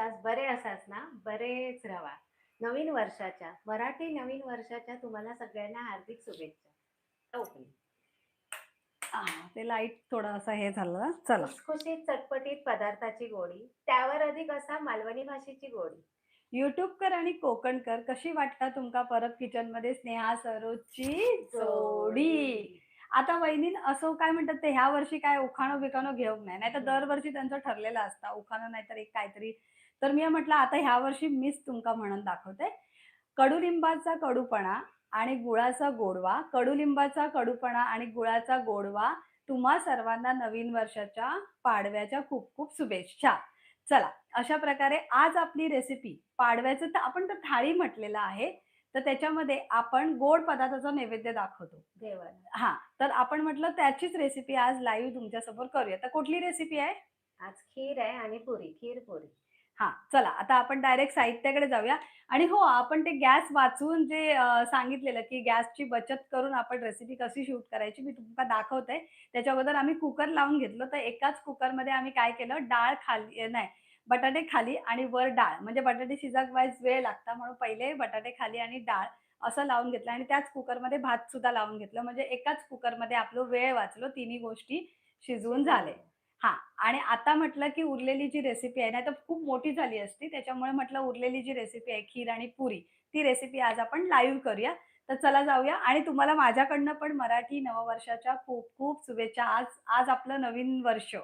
असाच, बरे असाच ना, बरेच राहा. नवीन वर्षाच्या, मराठी नवीन वर्षाच्या तुम्हाला सगळ्यांना हार्दिक शुभेच्छा. ओके. ते लाईट थोडं असं हे झालं ना. चला. खुसखुशीत चटपटीत पदार्थाची गोडी, त्यावर अधिक असा मालवणी भाषेची गोडी. युट्यूबकर आणि कोकणकर कशी वाटता तुमका परत किचन मध्ये स्नेहा सरोजची जोडी. आता वहिनी असं काय म्हणतात ते ह्या वर्षी काय उखाणं बिखाणं घेऊन नाही तर दरवर्षी त्यांचं ठरलेलं असतं उखाणं नाहीतर एक काहीतरी. तर मी म्हटलं आता ह्या वर्षी मीच तुमका म्हणून दाखवते. कडुलिंबाचा कडूपणा आणि गुळाचा गोडवा, कडुलिंबाचा कडूपणा आणि गुळाचा गोडवा तुम्हा सर्वांना नवीन वर्षाच्या पाडव्याच्या खूप खूप शुभेच्छा. चला, अशा प्रकारे आज आपली रेसिपी पाडव्याचं तर आपण तर थाळी म्हटलेलं आहे. तर त्याच्यामध्ये आपण गोड पदार्थाचा नैवेद्य दाखवतो देवाला. हा. तर आपण म्हटलं त्याचीच रेसिपी आज लाईव्ह तुमच्यासमोर करूया. तर कुठली रेसिपी आहे? आज खीर आहे आणि पुरी, खीर पुरी. हा, चला आता आपण डायरेक्ट साहित्याकडे जाऊया. आणि हो, आपण ते गॅस वाचवून जे सांगितलेलं की गॅसची बचत करून आपण रेसिपी कशी शूट करायची मी तुम्हाला दाखवते. त्याच्या अगोदर आम्ही कुकर लावून घेतलं. तर एकाच कुकरमध्ये आम्ही काय केलं, डाळ खाली नाही, बटाटे खाली आणि वर डाळ, म्हणजे बटाटे शिजायला वेळ लागता म्हणून पहिले बटाटे खाली आणि डाळ असं लावून घेतलं आणि त्याच कुकरमध्ये भात सुद्धा लावून घेतलं. म्हणजे एकाच कुकरमध्ये आपलं वेळ वाचलो, तिन्ही गोष्टी शिजवून झाले. हां. आणि आता म्हटलं की उरलेली जी रेसिपी आहे, नाहीतर खूप मोठी झाली असती. त्याच्यामुळे म्हटलं उरलेली जी रेसिपी आहे खीर आणि पुरी, ती रेसिपी आज आपण लाईव्ह करूया. तर चला जाऊया आणि तुम्हाला माझ्याकडनं पण मराठी नववर्षाच्या खूप खूप शुभेच्छा. आज आज आपलं नवीन वर्ष,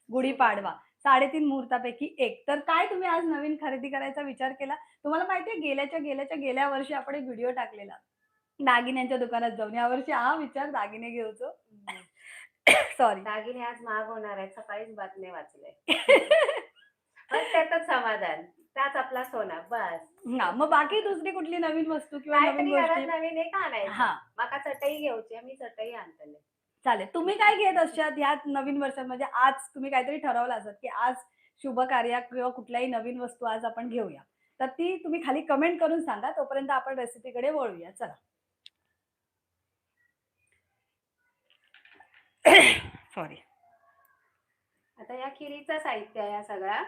गुढीपाडवा, 3.5 मुहूर्तापैकी एक. तर काय तुम्ही आज नवीन खरेदी करायचा विचार केला? तुम्हाला माहिती आहे गेल्या वर्षी आपण एक व्हिडिओ टाकलेला, दागिन्यांच्या दुकानात जाऊन. यावर्षी हा विचार दागिने घेऊचो. सॉरी. दागिने आज महाग होणार आहेत, सकाळीच बातमी वाचले. पण त्यातच समाधान, त्याच आपला सोना बस. हां, मग बाकी दुसरी कुठली नवीन वस्तू किंवा नवीन काहीतरी घरात गोष्टी? नवीन एक आणायचं. हां, माका चटई घेऊची, मी चटई आणतले. चालेल. तुम्ही काय घेत असतात ह्या नवीन वर्षात? म्हणजे आज तुम्ही काहीतरी ठरवलं असेल, की आज शुभ कार्यात किंवा कुठल्याही नवीन वस्तू आज आपण घेऊया. तर ती तुम्ही खाली कमेंट करून सांगा. तोपर्यंत आपण रेसिपीकडे वळूया. चला. सॉरी. आता या खिरीचं साहित्य आहे, हा सगळा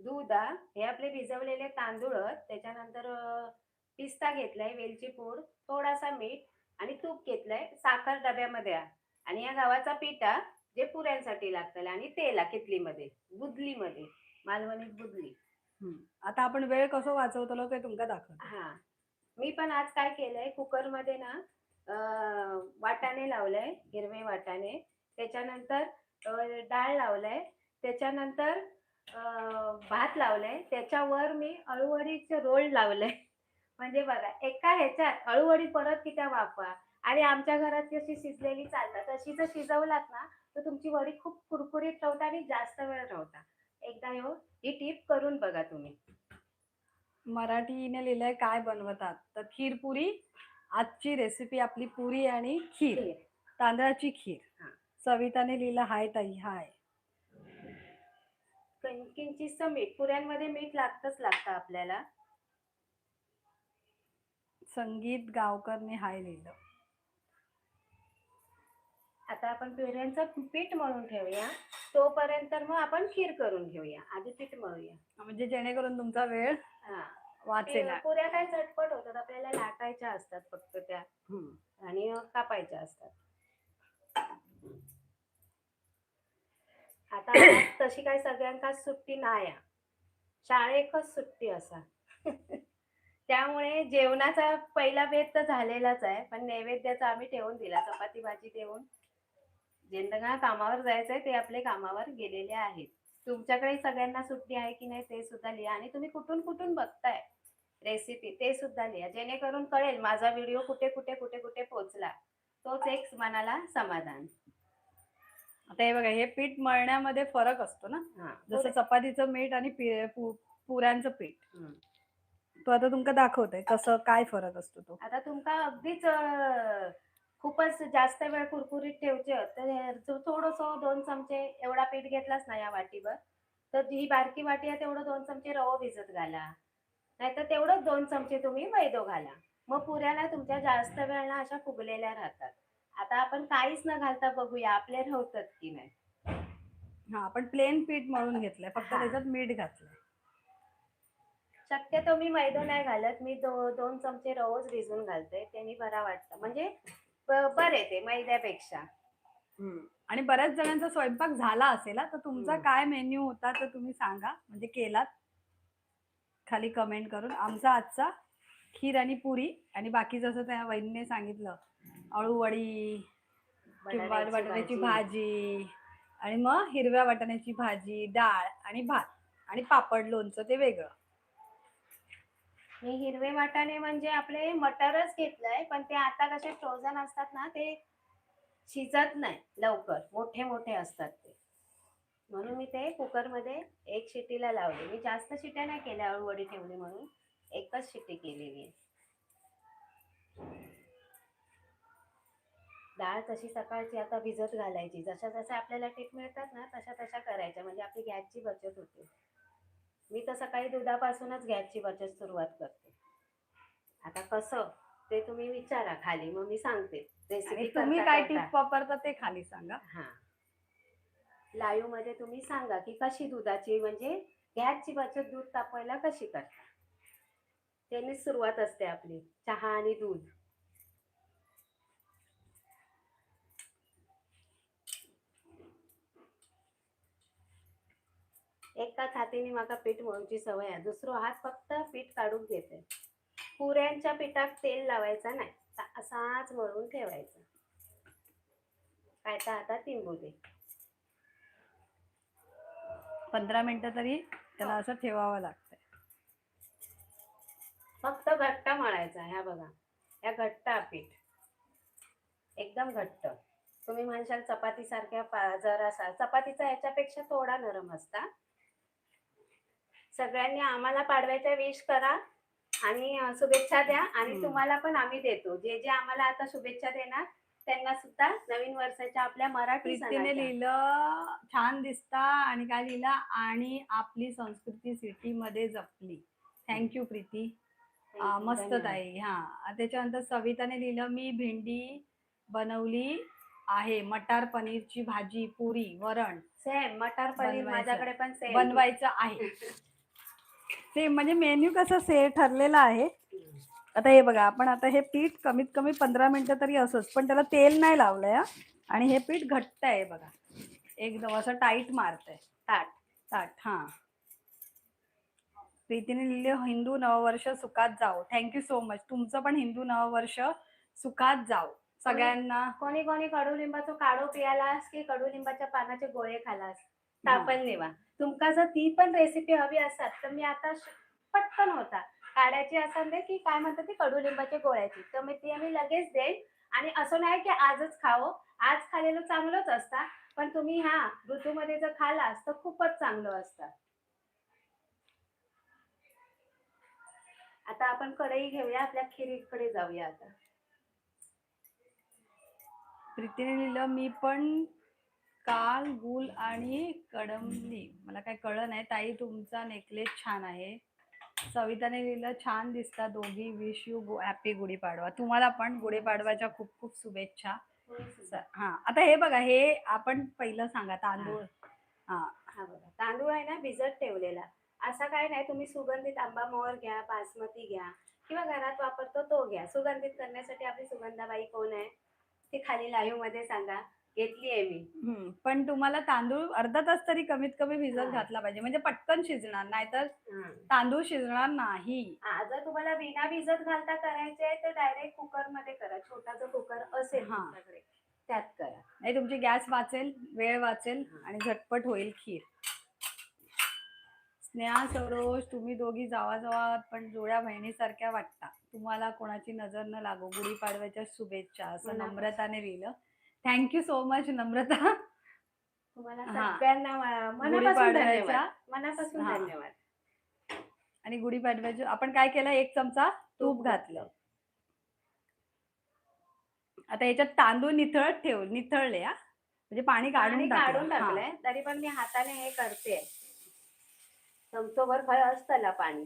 दूध हे आपले भिजवलेले तांदूळ, त्याच्यानंतर पिस्ता घेतलाय, वेलची पूड, थोडासा मीठ आणि तूप घेतलंय, साखर डब्यामध्ये आणि या गव्हाचा पिठा जे पुऱ्यांसाठी लागतं आणि तेल कितलीमध्ये, बुदलीमध्ये, मालवणीत बुदली. आता आपण वेळ कसं वाचवतो ते तुमका दाखवते. हा, मी पण आज काय केलंय, कुकरमध्ये ना वाटाणे लावलंय, हिरवे वाटाणे, त्याच्यानंतर डाळ लावलंय, त्याच्यानंतर भात लावलंय, त्याच्यावर मी अळूवडीचे रोल लावलंय. म्हणजे बघा, एका ह्याच्यात अळूवडी परत की त्या वाफवा. आणि आमच्या घरात कशी शिजलेली चालतात, तशी जर शिजवलात ना तर तुमची वडी खूप कुरकुरीत राहता आणि जास्त वेळ राहता. एकदा ही टिप करून बघा तुम्ही. मराठीने लिहिलंय काय बनवतात, तर खीर पुरी. आजची रेसिपी आपली पुरी आणि खीर, खीर. तांदळाची खीर. हा. सविताने लिहिलं हाय ताई हाय. किंचित मीठ, पुऱ्यांमध्ये मीठ लागतं आपल्याला. संगीत गावकरने हाय लिहिलं. आता आपण पुऱ्यांचं पीठ मळून ठेवूया, तोपर्यंत मग आपण खीर करून घेऊया. आधी पीठ मळूया, म्हणजे जेणेकरून तुमचा वेळ हा. वाचेल. पुऱ्या काय झटपट होतात, आपल्याला लाटायच्या असतात फक्त त्या आणि कापायच्या असतात. आता आज तशी काय सगळ्यांका सुट्टी नाही, शाळेकच सुट्टी असा. त्यामुळे जेवणाचा पहिला बेत तर झालेलाच आहे, पण नैवेद्याचा आम्ही ठेवून दिला, चपाती भाजी ठेवून. ज्यांना कामावर जायचंय ते आपले कामावर गेलेले आहेत. तुमच्याकडे सगळ्यांना सुट्टी आहे की नाही ते सुद्धा लिहा, आणि तुम्ही कुठून कुठून बघताय रेसिपी ते सुद्धा लिहा, जेणेकरून कळेल माझा व्हिडिओ कुठे कुठे कुठे कुठे पोहोचला. तोच एक मनाला समाधान. आता हे बघा, हे पीठ मळण्यामध्ये फरक असतो ना, जसं चपातीचं मीठ आणि पुऱ्यांचं पीठ. तो आता तुमका दाखवतोय कसं काय फरक असतो तो. आता तुमका अगदीच खूपच जास्त वेळ कुरकुरीत ठेवचे तर थोडस 2 चमचे एवढा पीठ घेतलास ना या वाटीवर, तर ही बारकी वाटी आहे तेवढं 2 चमचे रवा भिजत घाला, नाहीतर तेवढंच 2 चमचे तुम्ही मैदो घाला. मग पुऱ्याला तुमच्या जास्त वेळ ना अशा फुगलेल्या राहतात. आता आपण काहीच न घालता बघूया आपले राहतात की नाही. हा, आपण प्लेन पीठ मळून घेतलंय, फक्त त्याच्यात मीठ घातलंय. शक्यतो मी मैदा नाही घालत. मी 2 चमचे रवच भिजवून घालते. त्यानी बरा वाटतं. म्हणजे बरे ते मैद्यापेक्षा. आणि बऱ्याच जणांचा स्वयंपाक झाला असेल तर तुमचा हम्म. काय मेन्यू होता तर तुम्ही सांगा, म्हणजे केलात खाली कमेंट करून. आमचा आजचा खीर आणि पुरी, आणि बाकी जसं त्या वहिनीने सांगितलं अळूवडी किंवा बटाट्याची भाजी, आणि मग हिरव्या वाटाण्याची भाजी, डाळ आणि भात आणि पापड लोणचं ते वेगळं. मी हिरवे वाटाणे म्हणजे आपले मटरच घेतलंय, पण ते आता कसे फ्रोझन असतात ना, ते शिजत नाही लवकर, मोठे मोठे असतात ते. म्हणून मी ते कुकरमध्ये 1 शिट्टीला लावले. मी जास्त शिट्ट्या नाही केल्या, अळूवडी ठेवली म्हणून 1च शिट्टी केलेली आहे. डाळ तशी सकाळची आता भिजत घालायची. जशा जशा आपल्याला टिप मिळतात ना, तशा तशा करायच्या, म्हणजे आपली गॅसची बचत होते. मी तर सकाळी दुधापासूनच गॅसची बचत सुरुवात करते. आता कसं ते तुम्ही विचारा खाली, मग मी सांगते आणि रेसिपी तुम्ही करता काय करता. टिप वापरता ते खाली सांगा. हा, लाईव्ह मध्ये तुम्ही सांगा की कशी दुधाची, म्हणजे गॅसची बचत दूध तापवायला कशी करता. त्याने सुरुवात असते आपली, चहा आणि दूध. एकाच हातीने माका पीठ मळूची सवय आहे, दुसरो हात फक्त पीठ काढून घेते. पुऱ्यांच्या पिठात तेल लावायचं नाही, असाच मळून ठेवायचा. काय तर हातात तिंबू दे. 15 मिनिटं तरी त्याला असं ठेवावं लागतंय. फक्त घट्ट मळायचा. ह्या बघा, ह्या घट्ट पीठ एकदम घट्ट. तुम्ही म्हणशाल चपाती सारख्या जरासा, चपातीचा ह्याच्यापेक्षा थोडा नरम असता. सगळ्यांनी आम्हाला पाडव्याच्या विश करा आणि शुभेच्छा द्या, आणि तुम्हाला पण आम्ही देतो. जे जे आम्हाला आता शुभेच्छा देणार त्यांना सुद्धा नवीन वर्षाच्या आपल्या मराठी प्रीतीने सणाच्या. लिहिलं छान दिसता, आणि काय लिहिलं, आणि आपली संस्कृती सिटी मध्ये जपली. थँक्यू प्रीती. मस्त ताई. हा, त्याच्यानंतर सविताने लिहिलं मी भेंडी बनवली आहे, मटार पनीरची भाजी, पुरी, वरण. सेम मटार पनीर माझ्याकडे पण सेम बनवायचं आहे. सेम म्हणजे मेन्यू कसं ठरलेला आहे. आता हे बघा, आपण आता हे पीठ कमीत कमी 15 मिनिटं तरी असंच, पण त्याला तेल नाही लावलंय. आणि हे पीठ घट्ट आहे बघा, एकदम असं टाईट मारतंय. ताट ताट. हा, प्रीतीने लिहिले हिंदू नववर्ष सुखात जाओ. Thank you so much. तुमचं पण हिंदू नववर्ष सुखात जाओ सगळ्यांना. कोणी कोणी कडुलिंबाचं काढो पियालास की कडुलिंबाच्या पानाचे गोळे खालास, तापल नेवा. तुमका जर ती पण रेसिपी हवी असाल तर मी आता पटकन होता काढायची असेल दे की काय म्हणतात ती कडुलिंबाच्या गोळ्याची, तर मी ती आम्ही लगेच देईन. आणि असं नाही की आजच खावं, आज खाल्लेलं चांगलंच असतं, पण तुम्ही ह्या ऋतूमध्ये जर खालास तर खूपच चांगलं असतं. आता आपण कढई घेऊया, आपल्या खिरीकडे जाऊया. आता प्रीतीने लिहिलं मी पण काल गुल आणि कडमली. मला काय कळलं नाही ताई, तुमचा नेकलेस छान आहे. सविताने लिहिलं छान दिसता दोघी, विश यू हॅपी गुढीपाडवा. तुम्हाला पण गुढीपाडव्याच्या खूप खूप शुभेच्छा. हा, आता हे बघा, हे आपण पहिलं सांगा तांदूळ. हा, बघा, तांदूळ आहे ना भिजत ठेवलेला. असं काय नाही, तुम्ही सुगंधित आंबा मोहर घ्या, बासमती घ्या, किंवा घरात वापरतो तो घ्या. सुगंधित करण्यासाठी आपली सुगंधाबाई कोण आहे ती खाली लाईव्ह मध्ये सांगा, घेतली आहे मी. पण तुम्हाला तांदूळ अर्धा तास तरी कमीत कमी भिजत घातला पाहिजे, म्हणजे पटकन शिजणार, नाहीतर तांदूळ शिजणार नाही. जर तुम्हाला बिना भिजत घालता करायचे तर डायरेक्ट कुकर मध्ये करा. छोटा जो कुकर असेल तुमच्याकडे त्यात करा. नाही, तुमची गॅस वाचेल, वेळ वाचेल आणि झटपट होईल खीर. स्नेहा सरोज, तुम्ही दोघी जावा जावा पण जोड्या बहिणीसारख्या वाटता. तुम्हाला कोणाची नजर न लागो, गुढीपाडव्याच्या शुभेच्छा, असं नम्रताने लिहिलं. थँक्यू सो मच नम्रता. तुम्हाला सगळ्यांना मनापासून धन्यवाद. मनापासून धन्यवाद. आणि गुढीपाडव्याचे आपण काय केलं, 1 चमचा तूप घातलं. आता याच्यात तांदूळ निथळले, म्हणजे पाणी काढून टाकलंय, तरी पण मी हाताने हे करते. चमचोभर असतं पाणी,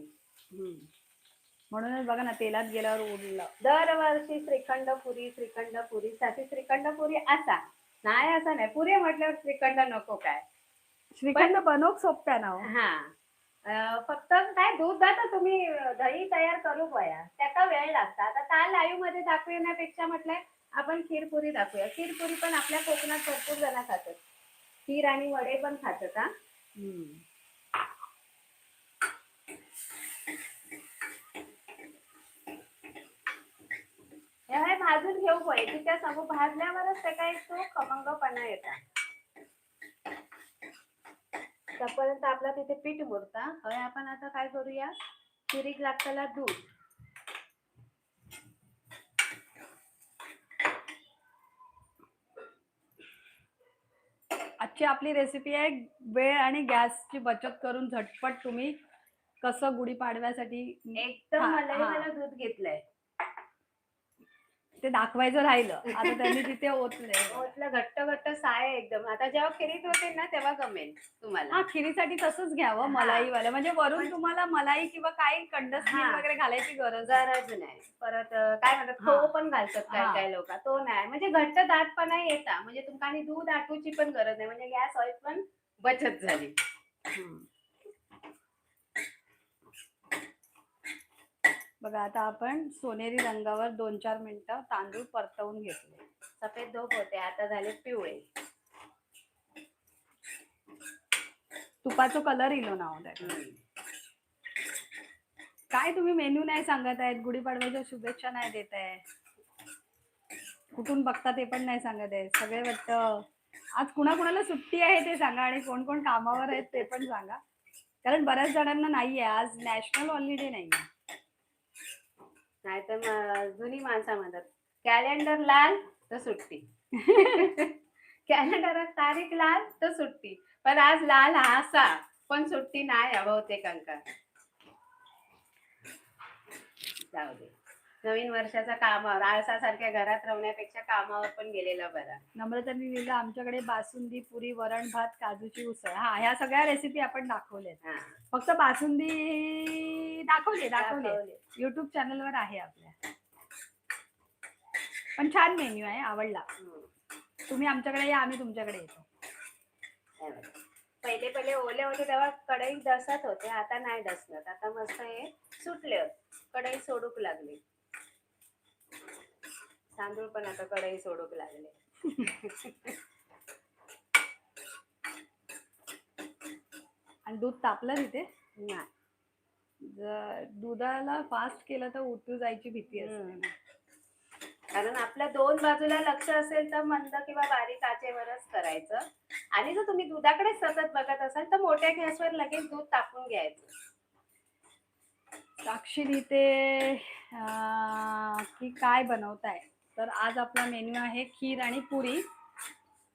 म्हणूनच बघा ना, तेलात गेल्यावर उडलं. दरवर्षी श्रीखंड पुरी साठी श्रीखंड पुरी असा नाही, असं नाही, पुरी म्हटल्यावर श्रीखंड नको काय. श्रीखंड बनवूक सोप्या ना. हा, फक्त काय दूध आता तुम्ही दही तयार करू बया त्याचा वेळ लागता. आता त्या लाईव्ह मध्ये दाखवण्यापेक्षा म्हटलंय आपण खीरपुरी दाखवूया. खीरपुरी पण आपल्या कोकणात भरपूर जण खातात. खीर आणि वडे पण खातात हा. हे भाजून घेऊ पाहिजे तिच्या समोर भाजल्यावरच त्याचा एक तो खमंगपणा येतात. तोपर्यंत आपला तिथे पीठ मुरता. हवे आपण आता काय करूया, खिरीक लागताना दूध. आजची आपली रेसिपी आहे वेळ आणि गॅसची बचत करून झटपट तुम्ही कसं गुढीपाडव्यासाठी एकदम मला दूध घेतलंय. ते दाखवायचं राहिलं. आता त्यांनी तिथे ओतलं घट्ट घट्ट साय एकदम. आता जेव्हा खिरीत होते ना तेव्हा गमेल तुम्हाला. हा, खिरीसाठी तसंच घ्यावं मलाईवालं, म्हणजे वरून तुम्हाला मलाई किंवा काही कंडन्स मिल्क वगैरे घालायची गरज नाही. परत काय म्हणतात तो पण घालतात काय लोक, तो नाही म्हणजे घट्ट दाटपणा येता. म्हणजे तुमका आणि दूध आटूची पण गरज नाही, म्हणजे गॅस ऑइल पण बचत झाली. बघा आता आपण सोनेरी रंगावर 2-4 मिनिटं तांदूळ परतवून घेतले. सफेद धोप होते, आता झाले पिवळे. तुपाचा कलर इलो ना काय तुम्ही मेन्यू नाही सांगत आहेत, गुढीपाडव्याच्या शुभेच्छा नाही देत आहे, कुठून बघता ते पण नाही सांगत आहे. सगळे वाटतं आज कुणाकुणाला सुट्टी आहे ते सांगा आणि कोण कोण कामावर आहेत ते पण सांगा, कारण बऱ्याच जणांना नाहीये आज नॅशनल हॉलिडे नाहीये. नाहीतर जुनी माणसं म्हणतात कॅलेंडर लाल तर सुट्टी. कॅलेंडरात तारीख लाल तर सुट्टी, पण आज लाल असा पण सुट्टी नाही बहुतेकांका. जाऊ दे, नवीन वर्षाचा कामावर आळसासारख्या घरात राहण्यापेक्षा कामावर पण गेलेला बरा. नम्रतांनी लिहिलं आमच्याकडे बासुंदी, पुरी, वरण भात, काजूची उसळ. हा, ह्या सगळ्या रेसिपी आपण दाखवल्यात. फक्त बासुंदी दाखवले युट्यूब चॅनलवर आहे आपल्या. पण छान मेन्यू आहे, आवडला. तुम्ही आमच्याकडे या, आम्ही तुमच्याकडे येतो. पहिले ओले होते तेव्हा कढई डसत होते, आता नाही डसत. आता मस्त हे सुटले, कढई सोडूक लागली. तांदूळ पण आता कढई सोडूक लागले. आणि दूध तापलं तिथे नाही, दुधाला फास्ट केलं तर उतू जायची भीती असते. कारण आपल्या दोन बाजूला लक्ष असेल तर मंद किंवा बारीक आचेवरच करायचं. आणि जर तुम्ही दुधाकडे सतत बघत असाल तर मोठ्या गॅसवर लगेच दूध तापवून घ्यायचं. साक्षी लिहिते की काय बनवताय, तर आज आपला मेन्यू आहे खीर आणि पुरी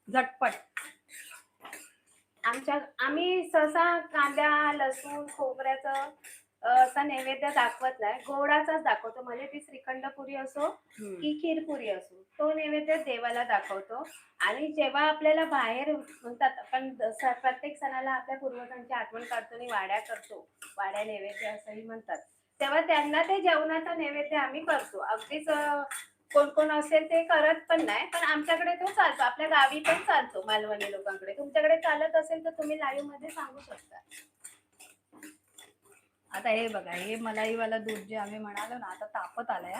झटपट. आम्ही सहसा कांदा, लसूण, खोबऱ्याचं असा नैवेद्य दाखवत नाही, गोडाचाच दाखवतो. म्हणजे ती श्रीखंड पुरी असो की खीर पुरी असो, तो नैवेद्य देवाला दाखवतो. आणि जेव्हा आपल्याला बाहेर म्हणतात आपण प्रत्येक सणाला आपल्या पूर्वजांची आठवण काढतो आणि वाड्या करतो, वाड्या नैवेद्य असंही म्हणतात, तेव्हा त्यांना ते जेवणाचा नैवेद्य आम्ही करतो. अगदीच कोण कोण असेल ते करत पण नाही, पण आमच्याकडे तो चालतो. आपल्या गावी पण चालतो, मालवणी लोकांकडे. तुमच्याकडे चालत असेल तर तुम्ही लाईव्ह मध्ये सांगू शकता. आता हे बघा, हे मलाईवाला दूध जे आम्ही म्हणालो ना, आता तापत आलंय.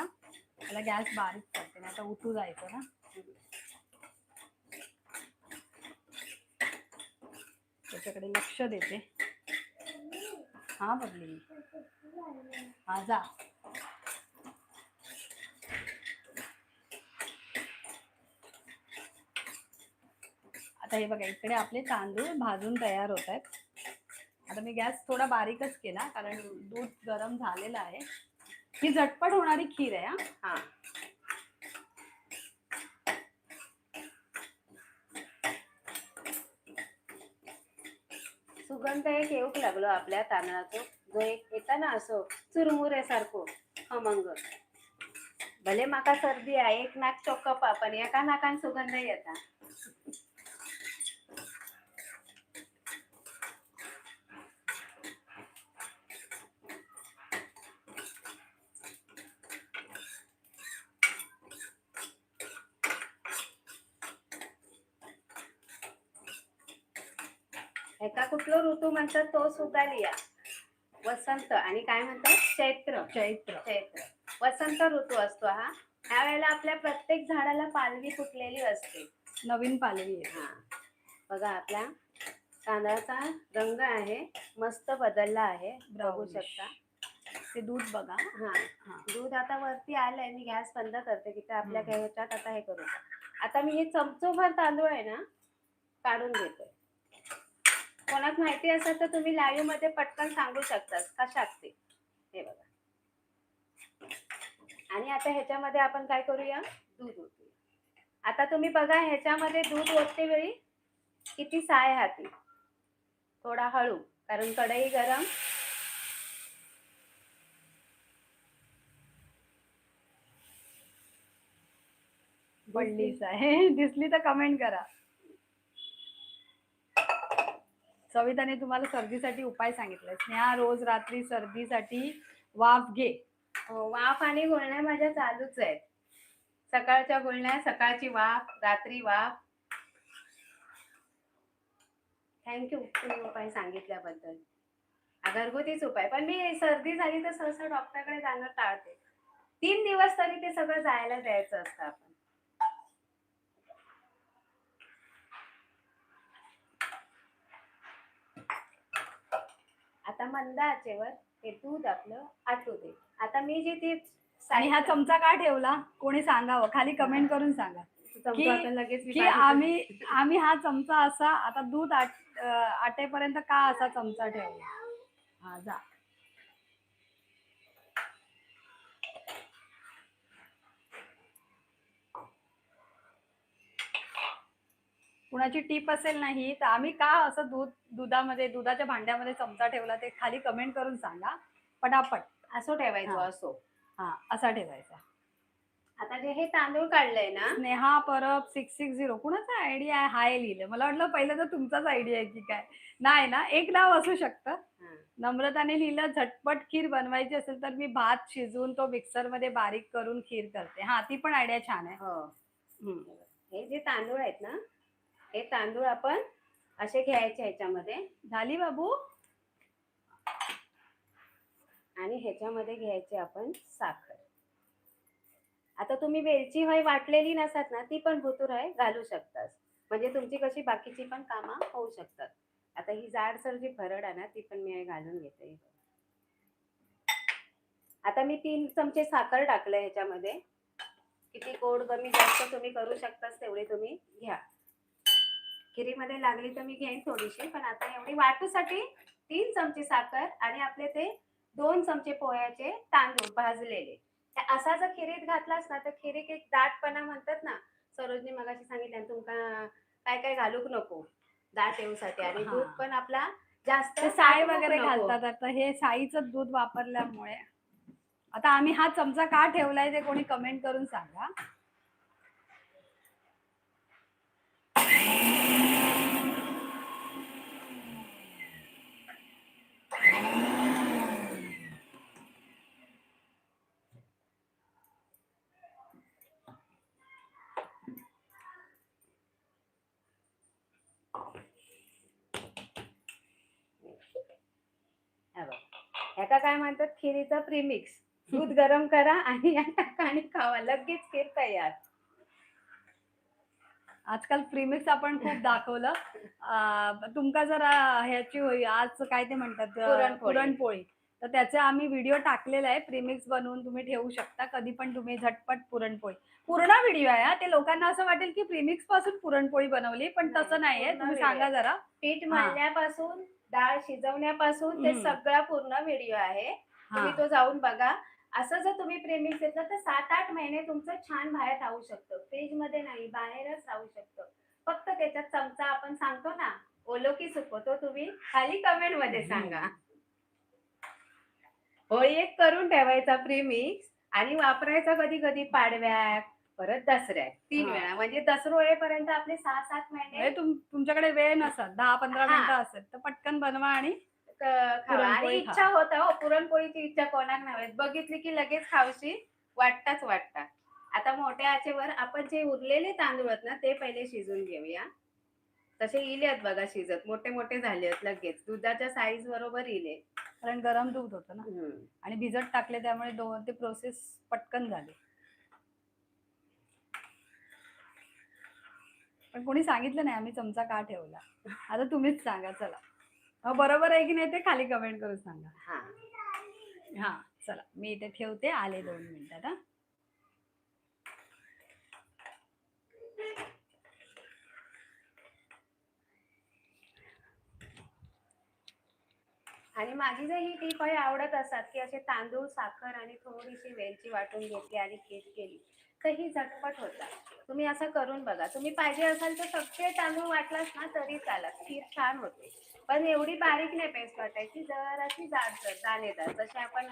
मला गॅस बारीक करते ना, आता उतू जायचं ना. त्याच्याकडे लक्ष देते. हा बघली, हा जा. आता हे बघा, इकडे आपले तांदूळ भाजून तयार होत आहेत. आता मी गॅस थोडा बारीकच केला कारण दूध गरम झालेलं आहे. ही झटपट होणारी खीर आहे. हा, सुगंध एक येऊक लागलो आपल्या तांदळाचा, जो एक येता ना असं चुरमुऱ्यासारखं खमंग. भले माका सर्दी आहे, एक नाक चोकप, पण एका नाकान सुगंध येता. एका कुठलो ऋतू म्हणतात तो सुद्धा लिहा. वसंत आणि काय म्हणतात चैत्र. चैत्र. चैत्र वसंत ऋतू असतो हा. ह्या वेळेला आपल्या प्रत्येक झाडाला पालवी फुटलेली असते. नवीन पालवी आहे. हा बघा आपला तांदळाचा रंग आहे मस्त बदलला आहे, बघू Brownish. शकता. ते दूध बघा. हा हा. दूध आता वरती आलंय, मी गॅस बंद करते की ते आपल्या हम्म. ह्याच्यात आता हे करू. आता मी हे चमचोभर तांदूळ आहे ना काढून घेते. कोणाक माहिती असेल तर तुम्ही लाईव्ह मध्ये पटकन सांगू शकता कशात ते. हे बघा. आणि आता ह्याच्यामध्ये आपण काय करूया, दूध ओतूया. आता तुम्ही बघा ह्याच्यामध्ये दूध ओतते वेळी किती साय हाती, थोडा हळू, कारण कढई गरम. पडलीच आहे. दिसली तर कमेंट करा. सविताने तुम्हाला सर्दीसाठी उपाय सांगितलाय. स्नेहा रोज रात्री सर्दीसाठी वाफ घे. वाफ आणि गुळण्या माझ्या चालूच आहेत. सकाळच्या गुळण्या, सकाळची वाफ, रात्री वाफ. थँक्यू तुम्ही उपाय सांगितल्याबद्दल. हा घरगुतीच उपाय, पण मी सर्दी झाली तर सहसा डॉक्टरकडे जाणं टाळते. 3 दिवस तरी ते सगळं जायला द्यायचं असतं आपण. आता मंद आचेवर हे दूध आपलं आटू दे. आता मी जी ती आणि हा चमचा का ठेवला कोणी सांगावं, खाली कमेंट करून सांगा की आम्ही हा चमचा असा आता दूध आटेपर्यंत का असा चमचा ठेवला. हा जा. कुणाची टीप असेल नाही तर आम्ही का असं दुधाच्या भांड्यामध्ये चमचा ठेवला ते खाली कमेंट करून सांगा पटापट. असं ठेवायचं. असो हा असा ठेवायचा. आता जे हे तांदूळ काढलंय ना, स्नेहा परब 660 कुणाचा आयडिया आहे, हाय लिहिलं. मला वाटलं पहिलं तर तुमचाच आयडिया आहे की काय. नाही ना, एक नाव असू शकतं. नम्रताने लिहिलं झटपट खीर बनवायची असेल तर मी भात शिजवून तो मिक्सर मध्ये बारीक करून खीर करते. हा ती पण आयडिया छान आहे. हो. हे जे तांदूळ आहेत ना, हे तांदूळ आपण असे घ्यायचे ह्याच्यामध्ये. झाली बाबू. आणि ह्याच्यामध्ये घ्यायचे आपण साखर. आता तुम्ही वेलची हय वाटलेली नसतात ना, ती पण भुतूर हय घालू शकतात, म्हणजे तुमची कशी बाकीची पण कामं होऊ शकतात. आता ही जाडसर जी भरड आहे ना ती पण मी घालून घेते. आता मी 3 चमचे साखर टाकले ह्याच्यामध्ये. किती गोड कमी जास्त तुम्ही करू शकता तेवढे तुम्ही घ्या. खिरीमध्ये लागली तर मी घेईन थोडीशी, पण आता एवढी वाटूसाठी 3 चमचे साखर आणि आपले ते 2 चमचे पोह्याचे तांदूळ भाजलेले. असा जर खिरीत घातलास ना तर खिरीत एक दाटपणा म्हणतात ना, सरोजनी मगाशी सांगितलं तुमका काय काय घालूक नको दाट येऊसाठी. आणि दूध पण आपला जास्त साय वगैरे घालतात. आता हे साईचं दूध वापरल्यामुळे. आता आम्ही हा चमचा का ठेवलाय ते कोणी कमेंट करून सांगा. ह्याका काय म्हणतात खिरीचं प्रीमिक्स. दूध गरम करा आणि या टाका आणि खावा, लगेच खीर तयार. आजकाल प्रीमिक्स आपण खूप दाखवलं. तुमका जर ह्याची होई आज काय ते म्हणतात पुरणपोळी, तर त्याचे आम्ही व्हिडिओ टाकलेला आहे. प्रीमिक्स बनवून तुम्ही ठेवू शकता, कधी पण तुम्ही झटपट पुरणपोळी. पूर्ण व्हिडिओ आहे ते. लोकांना असं वाटेल की प्रीमिक्स पासून पुरणपोळी बनवली, पण तसं नाहीये. तुम्ही सांगा जरा. पीठ मळण्यापासून डाळ शिजवण्यापासून ते सगळा पूर्ण व्हिडिओ आहे, तुम्ही तो जाऊन बघा. असं जर तुम्ही प्रेमिक्स घेतलं तर 7-8 महिने तुमचं छान बाहेर राहू शकतं. फ्रीज मध्ये नाही, बाहेरच राहू शकतं. फक्त त्याच्यात चमचा आपण सांगतो ना ओलो की सुको, तो तुम्ही खाली कमेंट मध्ये सांगा. होळी एक करून ठेवायचा प्रीमिक्स आणि वापरायचा कधी कधी पाडव्यात, परत दसऱ्यात 3 वेळा. म्हणजे दसरो येईपर्यंत आपले 6-7 महिने. तुमच्याकडे वेळ नसेल 10-15 मिनिटं असेल तर पटकन बनवा आणि आणि इच्छा होत हो पुरणपोळीची इच्छा कोणाक नाही, बघितली की लगेच खाऊशी वाटतात. आता मोठ्या आचेवर आपण जे उरलेले तांदूळ आहेत ना ते पहिले शिजून घेऊया. तसे इलेत बघा शिजत, मोठे मोठे झालेत लगेच, दुधाच्या साईज बरोबर इले. कारण गरम दूध होतं ना आणि भिजत टाकले त्यामुळे ते प्रोसेस पटकन झाली. पण कोणी सांगितलं नाही आम्ही चमचा का ठेवला. आता तुम्हीच सांगा चला. बरोबर आहे की नाही ते खाली कमेंट करून सांगा. हा हा चला मी इथे ठेवते, आले 2 मिनिटात. हा आणि माझी जर ही टीप आहे आवडत असतात की असे तांदूळ, साखर आणि थोडीशी वेलची वाटून घेतली आणि खीर केली तर ही झटपट होतात. तुम्ही असं करून बघा. तुम्ही पाहिजे असाल तर सगळे तांदूळ वाटलास ना तरी चालत, खीर छान होते. पण एवढी बारीक नाही पेस्ट वाटायची, जराशी जाडसर दाणेदार, जसे आपण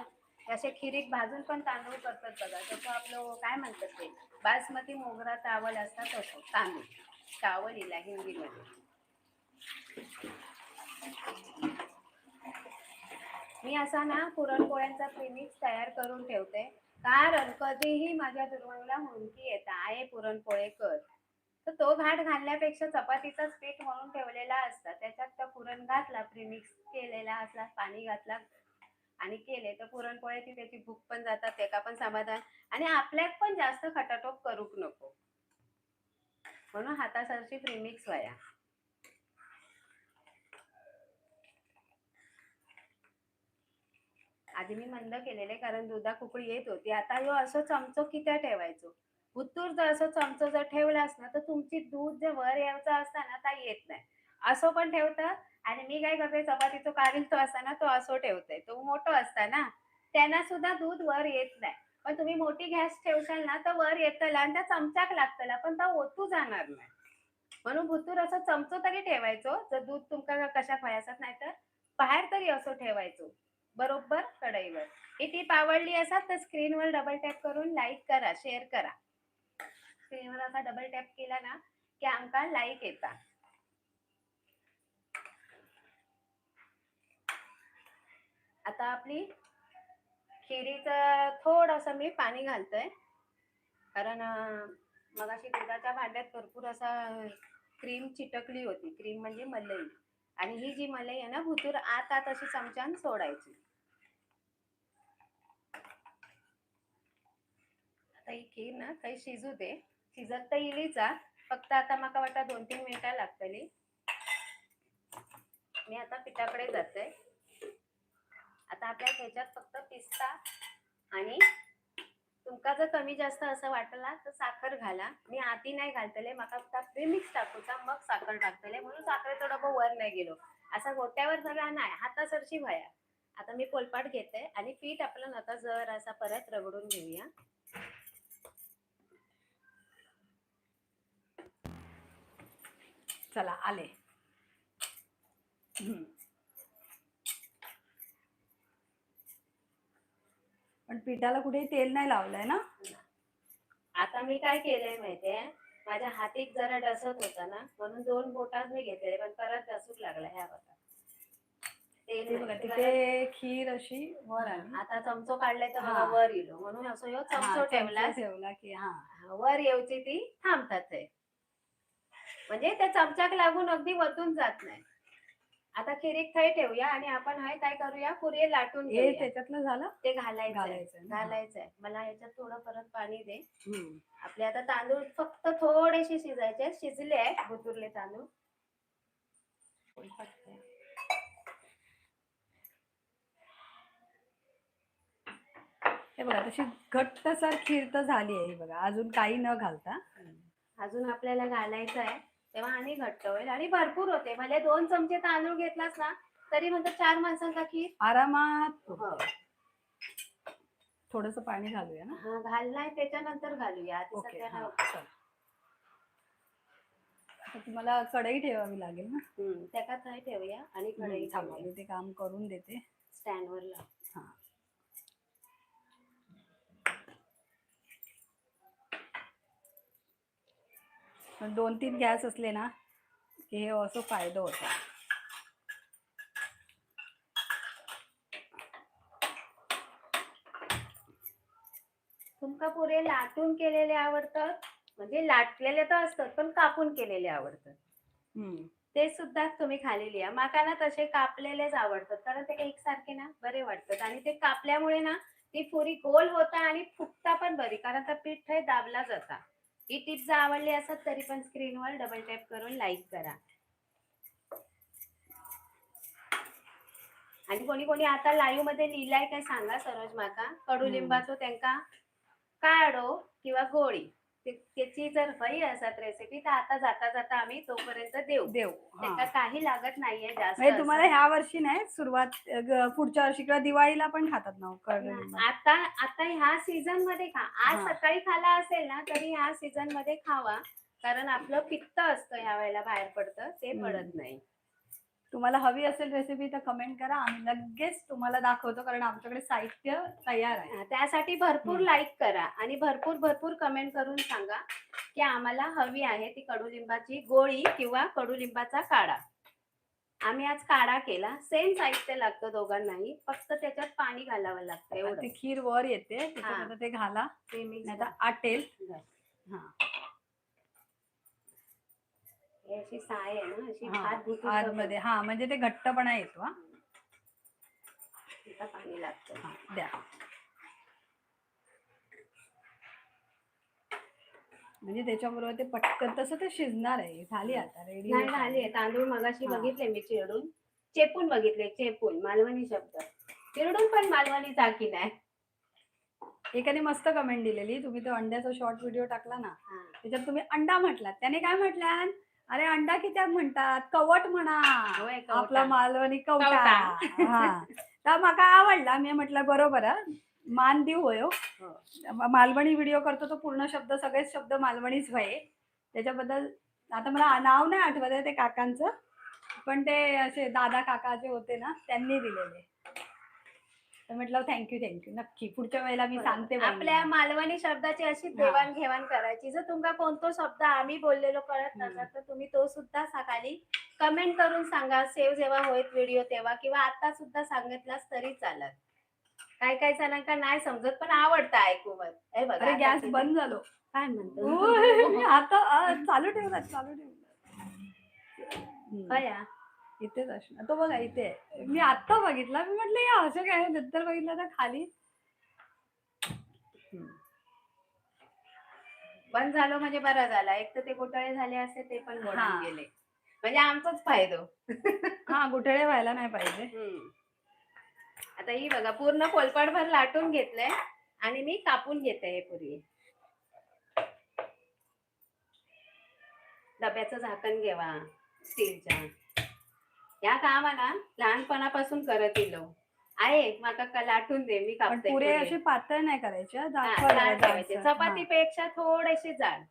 असे खिरीत भाजून पण तांदूळ करतात बघा, तसं आपलं काय म्हणतात ते बासमती मोगरा चावल असतात तसं तांदूळ. चावल इला हिंदीमध्ये. मी असा ना पुरणपोळ्यांचा प्रीमिक्स तयार करून ठेवते, कारण कधीही माझ्या दुर्वांना मुंकी येता आहे पुरणपोळे कर, तर तो घाट घालण्यापेक्षा चपातीचाच पीठ म्हणून ठेवलेला असता, त्याच्यात तर पुरण घातला, प्रीमिक्स केलेला असला, पाणी घातला आणि केले तर पुरणपोळ्याची त्याची भूक पण जातात, त्याका पण समाधान आणि आपल्यात पण जास्त खटाटोप करूक नको, म्हणून हातासरची प्रीमिक्स वया. आधी मी मंद केलेले कारण दुधात उकळी येत होती. आता ह्यो असं चमचो किती ठेवायचो, भुतूर जर असं चमचो जर ठेवलास ना तर तुमची दूध जे वर यायचं असता ना त्या येत नाही, असं पण ठेवतात. आणि मी काय करते, चपातीचा काढील तो असता ना तो असो ठेवते, तो मोठो असता ना त्यांना सुद्धा दूध वर येत नाही. पण तुम्ही मोठी गॅस ठेवशाल ना तर वर येतला आणि त्या चमचाक लागतला पण त्या ओतू जाणार नाही, म्हणून भुतूर असं चमचो तरी ठेवायचो जर दूध तुमका कशा फयासात, नाही तर बाहेर तरी असं ठेवायचो बरोबर कढईवर. ही टीप आवडली असाल तर स्क्रीनवर डबल टॅप करून लाईक करा, शेअर करा. स्क्रीनवर असा डबल टॅप केला ना की आमका लाईक येतात. आता आपली खिरीचं थोडंसं मी पाणी घालतोय, कारण मगाशी दुधाच्या भांड्यात भरपूर असा क्रीम चिटकली होती. क्रीम म्हणजे मलाई, आणि ही जी मलाई आहे ना भुतूर आत आत अशी चमच्यान सोडायची. आता ही खीर ना काही शिजू दे, शिजत तर येईलीचा, फक्त आता मला वाटतं 2-3 मिनिटं लागतली. मी आता पिठाकडे जाते. आता आपल्या ह्याच्यात फक्त पिस्ता आणि तुमका जर कमी जास्त असं वाटला तर साखर घाला. मी आधी नाही घालतले, मला फक्त प्रीमिक्स टाकूचा मग साखर टाकतले, म्हणून साखरेचा डबा वर नाही गेलो. असा गोट्यावर सगळा नाही, हातासरशी व्हाया. आता मी पोलपाट घेते आणि पीठ आपलं नका जर असा परत रगडून घेऊया. चला आले. पण पिठाला कुठेही तेल नाही लावलंय ना. आता मी काय केलंय माहितीये, माझ्या हातीक जरा डसत होता ना म्हणून 2 बोटात मी घेतले, पण परत डसूक लागला ह्या बघा. ते बघा तिथे खीर अशी वर आली. आता चमचो काढलाय तर बघा वर येलो, म्हणून असं ह्यो चमचो ठेवला की हा वर येऊची ती थांबतात आहे, म्हणजे त्या चमचाक लागून अगदी वतून जात नाही. आता खिरीक थंय ठेवूया आणि आपण हाय काय करूया, पुरे लाटून हे त्याच्यातलं झालं, ते घालायचंय. मला ह्याच्यात थोडं परत पाणी दे. आपले आता तांदूळ फक्त थोडेसे शिजायचे, शिजले आहे बुतुरले तांदूळ. हे बघा तशी घट्टसर खीर तर झाली आहे बघा, अजून काही न घालता. अजून आपल्याला घालायचं आहे तेव्हा आणि घट्ट होईल आणि भरपूर होते. भले 2 चमचे तांदूळ घेतलास ना तरी म्हणतो 4 माणसांचा खीर आरामात. थोडस पाणी घालूया ना. हा घाललाय त्याच्यानंतर घालूया. तुम्हाला कढई ठेवावी लागेल ना. त्याका थंय ठेवूया आणि कढई थांबा ते काम करून देते. स्टँडवर लाव. हा पण 2-3 गॅस असले ना की हे असं फायदा होता. तुमका पुरे लाटून केलेले आवडतात, म्हणजे लाटलेले तर असतात पण कापून केलेले आवडतात. ते सुद्धा तुम्ही खाली लिहा. माका ना तसे कापलेलेच आवडतात कारण ते एकसारखे ना बरे वाटतात आणि ते कापल्यामुळे ना ती पुरी गोल होता आणि फुगता पण बरी कारण त्या पीठ हे दाबला जाता. ही टिप जर आवडली असेल तरी पण स्क्रीनवर डबल टॅप करून लाईक करा. आणि कोणी कोणी आता लाईव्ह मध्ये लिहिलाय काय सांगा सरोज माका कडुलिंबाचो त्यांका काढो किंवा गोळी त्याची जर हवी असत रेसिपी तर आता जाता जाता आम्ही तोपर्यंत देऊ. त्यांना काही लागत नाहीये जास्त म्हणजे तुम्हाला असं. ह्या वर्षी नाही सुरुवात पुढच्या वर्षी किंवा दिवाळीला पण खातात ना कडुलिंब. आता आता ह्या सीझन मध्ये खा. आज हा. सकाळी खाला असेल ना तरी ह्या सीझन मध्ये खावा कारण आपलं पित्त असतं ह्या वेळेला बाहेर पडतं ते पडत नाही. तुम्हाला हवी असेल रेसिपी तर कमेंट करा आम्ही लगेच तुम्हाला दाखवतो कारण आमच्याकडे साहित्य तयार आहे. त्यासाठी भरपूर लाईक करा आणि भरपूर भरपूर कमेंट करून सांगा की आम्हाला हवी आहे ती कडुलिंबाची गोळी किंवा कडुलिंबाचा काढा. आम्ही आज काढा केला. सेम साहित्य लागतं दोघांनाही फक्त त्याच्यात पाणी घालावं लागतं एवढं. ती खीर वर येते त्याच्यामध्ये ते घाला ते मिक्स नाही तर आटेल. हा हे अशी साय आहे ना अशी भात आतमध्ये हा म्हणजे ते घट्टपणा येतो. हा पाणी लागतं. द्या म्हणजे त्याच्याबरोबर ते पटकन तसं ते शिजणार आहे. झाली आता रेडी नाही झाली. तांदूळ मगाशी बघितले मी चिरडून चेपून बघितले. चेपून मालवणी शब्द चिरडून पण मालवणी टाकी नाही. एकाने मस्त कमेंट दिलेली तुम्ही तो अंड्याचा शॉर्ट व्हिडिओ टाकला ना त्याच्यात तुम्ही अंडा म्हटलात त्याने काय म्हटल्यात अरे अंडा कित्याक म्हणतात कवट म्हणा आपला मालवणी कवटा. हा तर माका आवडला मी म्हटलं बरोबर मान देऊ होय. मालवणी व्हिडिओ करतो तो पूर्ण शब्द सगळेच शब्द मालवणीच व्हाय त्याच्याबद्दल आता मला नाव नाही आठवत आहे ते काकांचं पण ते असे दादा काका जे होते ना त्यांनी दिलेले तर म्हटलं थँक्यू नक्की पुढच्या वेळेला मी सांगते. आपल्या मालवणी शब्दाची अशी देवाणघेवाण करायची. जर तुमका कोणतो शब्द आम्ही बोललेलो कळत नसत तर तुम्ही तो सुद्धा सकाळी कमेंट करून सांगा. सेव्ह जेव्हा होईल व्हिडिओ तेव्हा किंवा आता सुद्धा सांगितलास तरी चालत. काय काय जणांना नाही समजत पण आवडतं ऐकू. हे बघा गॅस बंद झालो काय म्हणतो आता चालू ठेवला काय इथेच असणार तो बघा इथे मी आत्ता बघितला मी म्हटलं या असं काय नंतर बघितलं तर खाली बंद झालं म्हणजे बरं झालं. एक तर ते घोटाळे झाले असते ते पण मोडून गेले म्हणजे आमचाच फायदा. हा घोटाळे व्हायला नाही पाहिजे. आता ही बघा पूर्ण पोलपाटभर लाटून घेतलंय आणि मी कापून घेते हे पुरी. डब्याचं झाकण घेवा स्टीलच्या. या कामाला लहानपणापासून करत येलो आहे. माका लाटून दे मी कापते. पुरे अशी पातळ नाही करायच्या चपातीपेक्षा थोडेसे जाड.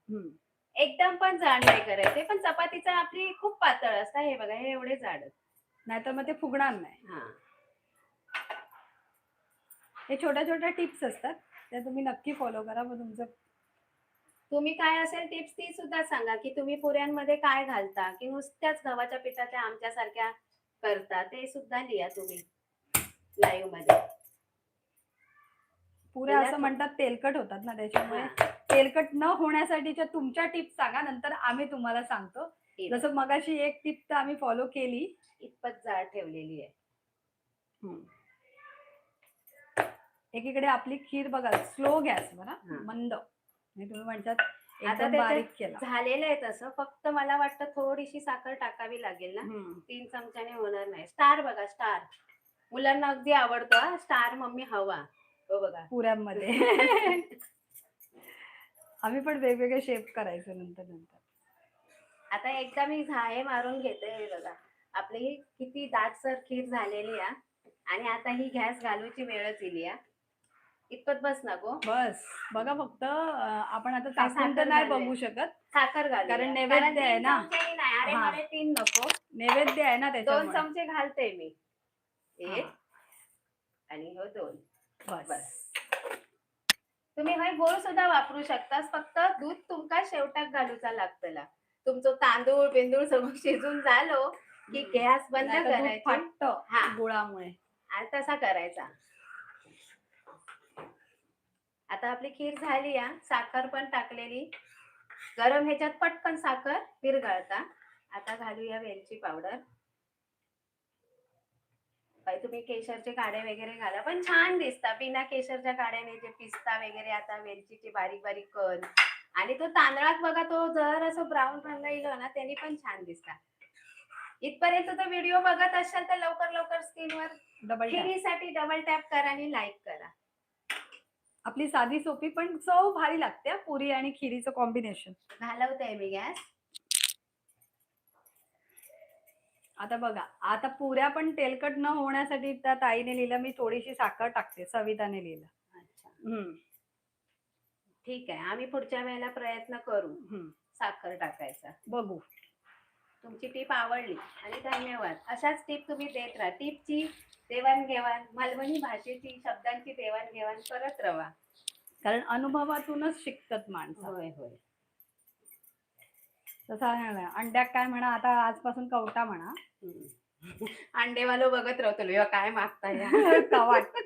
एकदम पण जाड नाही करायचे पण चपातीचा आपली खूप पातळ असता. हे बघा हे एवढे जाड नाहीतर मग ते फुगणार नाही. हे छोट्या छोट्या टिप्स असतात त्या तुम्ही नक्की फॉलो करा. मग तुमचं तुम्ही काय असेल टिप्स ती सुद्धा सांगा की तुम्ही पुऱ्यांमध्ये काय घालता की नुसत्याच गव्हाच्या पिठाच्या आमच्यासारख्या करता ते सुद्धा लिहा तुम्ही लाईव्ह मध्ये. पुऱ्या असं म्हणतात तेलकट होतात ना त्याच्यामुळे तेलकट न होण्यासाठीच्या तुमच्या टिप्स सांगा नंतर आम्ही तुम्हाला सांगतो. जसं मगाशी एक टिप तर आम्ही फॉलो केली इतपत जाड ठेवलेली आहे. एकीकडे आपली खीर बघा स्लो गॅस बघा मंद तुम्ही म्हणतात आता बारीक केला झालेलं आहे. तसं फक्त मला वाटतं थोडीशी साखर टाकावी लागेल ना. 3 चमच्याने होणार नाही. स्टार बघा स्टार मुलांना अगदी आवडतो. स्टार मम्मी हवा हो बघा पुऱ्यांमध्ये. आम्ही पण वेगवेगळे शेप करायचो नंतर. आता एकदा मी झाये मारून घेते. बघा आपली किती दाटसर खीर झालेली आहे आणि आता ही गॅस घालूची वेळच येईल. इतपत बस नको बस बघा फक्त आपण आता टाकून तर नाही बघू शकत. साखर घाल कारण नैवेद्य आहे ना. अरे मला 3 नको नैवेद्य आहे ना. 2 चमचे घालते मी. 1 आणि 2 बस. तुम्ही हे गोळ सुद्धा वापरू शकता. फक्त दूध तुमका शेवटाक घालूचा लागतला. तुमचं तांदूळ बिंदूळ सगळं शिजून झालो की गॅस बंद करायचा. गुळामुळे तसा करायचा. आता आपली खीर झाली साखर पण टाकलेली. गरम ह्याच्यात पटकन साखर विरघळता आता घालूया वेलची पावडर. तुम्ही केशरचे काढे वगैरे घाला पण छान दिसता. बिना केशरच्या काड्याने जे पिस्ता वगैरे आता वेलचीचे बारीक बारीक कण आणि तो तांदळात बघा तो जर असं ब्राऊन रंग येलो ना त्यांनी पण छान दिसता. इथपर्यंत तो व्हिडिओ बघत असाल तर लवकर लवकर स्क्रीनवर खिरीसाठी डबल टॅप करा आणि लाईक करा. आपली साधी सोपी पण चव भारी लागते हा, पुरी आणि खिरीचं कॉम्बिनेशन. घालवते मी गॅस. आता बघा, आता पुऱ्या पण तेलकट न होण्यासाठी त्या ताईने लिहिलं मी थोडीशी साखर टाकते, सविताने लिहिलं. अच्छा ठीक आहे, आम्ही पुढच्या वेळेला प्रयत्न करू साखर टाकायचा. बघू. तुमची टीप आवडली आणि धन्यवाद. अशाच टीप तुम्ही देत राहा. टीपची देवाणघेवाण, मालवणी भाषेची शब्दांची देवाणघेवाण करत राहा, कारण अनुभवातूनच शिकतात माणसं. होय होय. तसं अंड्याक काय म्हणा, आता आजपासून कवटा म्हणा. अंडेवालो बघत राहतो काय मागताय कवाट.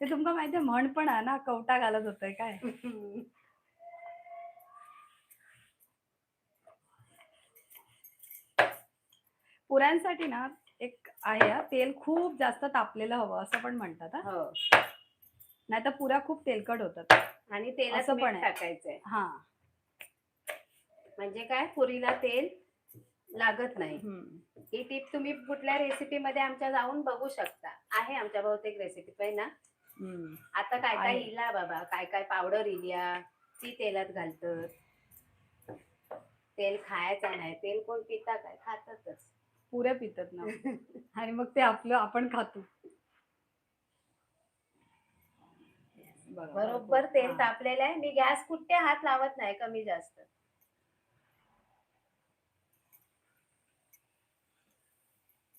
ते तुमका माहितीये म्हण पण आहे ना, कवटा घालत होतंय काय. पुऱ्यांसाठी ना एक आहे, तेल खूप जास्त तापलेलं हवं असं पण म्हणतात. हो, नाही तर पुऱ्या खूप तेलकट होतात. आणि तेलात असं पण मीठ आहे. टाकायचंय. हा, म्हणजे काय पुरीला तेल लागत नाही. ही टीप तुम्ही कुठल्या रेसिपी मध्ये आमच्या जाऊन बघू शकता. आहे आमच्या बहुतेक रेसिपी आहे ना. आता काय काय इला बाबा, काय काय पावडर इल्या ती तेलात घालतात. तेल खायचं नाही. तेल कोण पिता काय, खातातच. पुऱ्या पितात ना आणि मग ते आपलं आपण खातो. बरोबर तेल तापलेलं आहे. मी गॅस कुठे हात लावत नाही, कमी जास्त.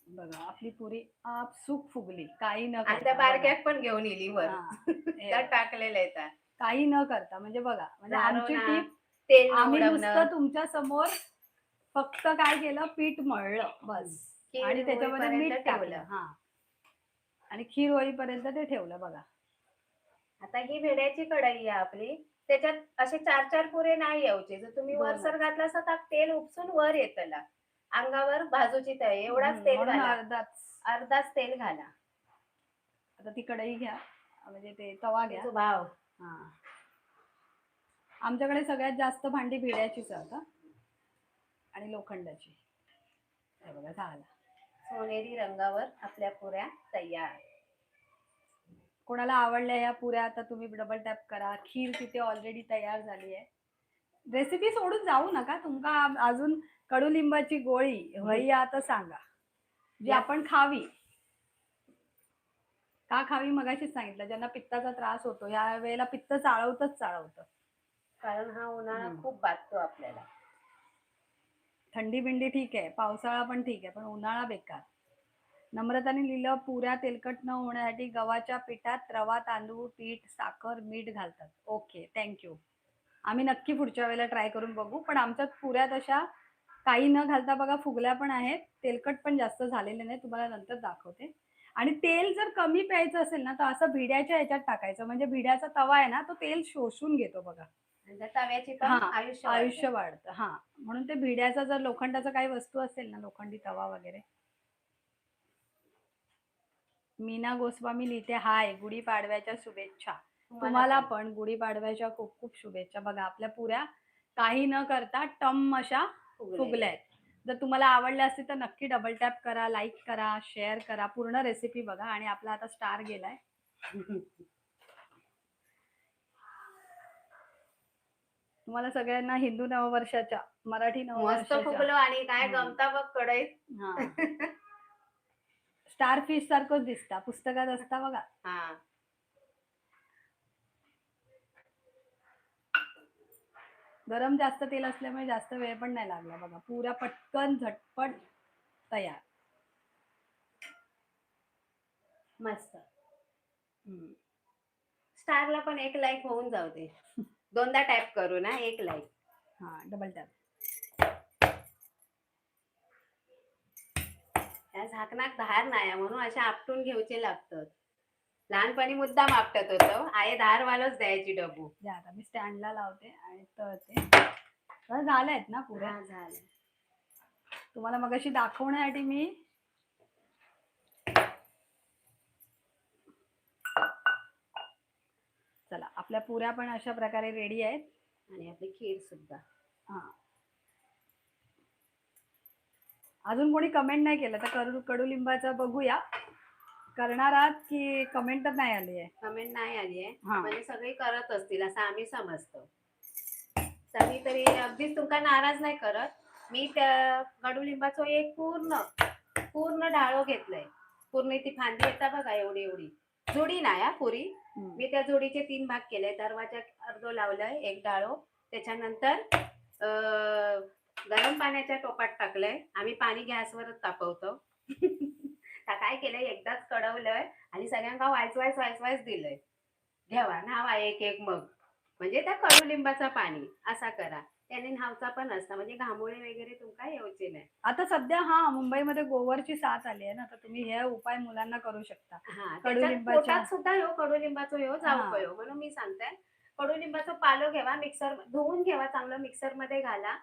बघा आपली पुरी आपसूक फुगली, काही न आणि त्या बारक्यात पण घेऊन येली वर त्यात टाकलेलं आहे. काही न करता म्हणजे बघा, म्हणजे आमची टीप तेल आम्ही नुसतं तुमच्या समोर फक्त काय केलं, पीठ मळलं बस आणि त्याच्यामध्ये मीठ टाकलं. हा, आणि खीर होईपर्यंत ते ठेवलं. बघा आता ही भेड्याची कढई आहे आपली. त्याच्यात असे 4-4 पुरे नाही यायचे. जर तुम्ही वरसर घातला असता तर तेल उपसून वर येतला अंगावर भाजूची तळी. एवढाच तेल घाला, अर्धाच तेल घाला. आता ती कढई घ्या, म्हणजे ते तवा घ्या. भाव आमच्याकडे सगळ्यात जास्त भांडी भिड्याचीच आता आणि लोखंडाची. बघा झाला, सोनेरी रंगावर आपल्या पुऱ्या तयार. कोणाला आवडल्या या पुऱ्या आता तुम्ही डबल टॅप करा. खीर तिथे ऑलरेडी तयार झाली आहे. रेसिपी सोडून जाऊ नका. तुमका अजून कडुलिंबाची गोळी हवी आता सांगा, जी आपण खावी. का खावी मगाशीच सांगितलं, ज्यांना पित्ताचा त्रास होतो या वेळेला पित्त चाळवतं. कारण हा उन्हाळा खूप बाधतो आपल्याला. थंडी बिंडी ठीक आहे, पावसाळा पण ठीक आहे, पण उन्हाळा बेकार. नम्रताने लिहिलं, पुऱ्या तेलकट न होण्यासाठी गव्हाच्या पिठात रवा, तांदूळ, पीठ, साखर, मीठ घालतात. Okay, thank you. आम्ही नक्की पुढच्या वेळेला ट्राय करून बघू. पण आमच्यात पुऱ्या तशा काही न घालता बघा फुगल्या पण आहेत, तेलकट पण जास्त झालेले नाही. तुम्हाला नंतर दाखवते. आणि तेल जर कमी प्यायचं असेल ना तर असं भिड्याच्या ह्याच्यात टाकायचं, म्हणजे भिड्याचा तवा आहे ना तो तेल शोषून घेतो. बघा तव्याची पण आयुष्य वाढतं. हा, म्हणून ते भिड्याचा जर लोखंडाचा काही वस्तू असेल ना, लोखंडी तवा वगैरे. मीना गोस्वामी लिहिते, हाय, गुढीपाडव्याच्या शुभेच्छा. तुम्हाला पण गुढीपाडव्याच्या खूप खूप शुभेच्छा. बघा आपल्या पुऱ्या काही न करता टम अशा फुगल्या. जर तुम्हाला आवडल्या असतील तर नक्की डबल टॅप करा, लाईक करा, शेअर करा. पूर्ण रेसिपी बघा. आणि आपला आता स्टार गेलाय. तुम्हाला सगळ्यांना हिंदू नववर्षाच्या, मराठी नववर्षाच्या फुगलो. आणि काय गमता बघ कढईत. स्टार फिश सारखंच दिसता, पुस्तकात असता बघा. गरम जास्त तेल असल्यामुळे जास्त वेळ पण नाही लागला. बघा पुऱ्या पटकन झटपट तयार. मस्त. स्टारला पण एक लाईक होऊन जाऊ दे. दोनदा टॅप करू ना, एक लाईक. Double tap. त्या झाकणात धार नाही म्हणून अशा आपटून घ्यायचे लागतात. लहानपणी मुद्दाम आपटत होतो. आहे धार वालोच द्यायची डबू. आता मी स्टँडला लावते आणि तळते. झाल्यात ना पुऱ्या. झालं. तुम्हाला मगाशी दाखवण्यासाठी मी चला आपल्या पुऱ्या पण अशा प्रकारे रेडी आहेत आणि आपली खीर सुद्धा. हा अजून कोणी कमेंट नाही केलं तर कडुलिंबाचा बघूया करणार आहात की कमेंट तर नाही आली आहे. कमेंट नाही आली आहे हा. म्हणजे सगळे करत असतील असं आम्ही समजतो. सगळी तरी अगदीच तुमका नाराज नाही करत. मी त्या कडुलिंबाचं एक पूर्ण डाळो घेतलंय. पूर्ण ती फांदी येतात बघा एवढी एवढी जुडी नाही हा पुरी. मी त्या जोडीचे 3 भाग केले. दरवाजा अर्धो लावलाय एक डाळो. त्याच्यानंतर गरम पाण्याच्या टोपात टाकलंय. आम्ही पाणी गॅसवरच तापवतो. काय केलंय एकदाच कडवलंय आणि सगळ्यांना वायच दिलंय. घ्यावा नावा एक एक मग म्हणजे त्या कडुलिंबाचा पाणी असा करा. त्याने न्हावचा पण असता म्हणजे घामोळे वगैरे तुमका येऊचे नाही. आता सध्या हा मुंबईमध्ये गोवरची साथ आली आहे ना तर तुम्ही हे उपाय मुलांना करू शकता. हा कडुलिंबाच्या पोटात सुद्धा कडुलिंबाचं जाऊ हा. कयो म्हणून मी सांगते. कडुलिंबाचा पालो घ्यावा मिक्सर धुवून घ्यावा चांगलं मिक्सर मध्ये घाला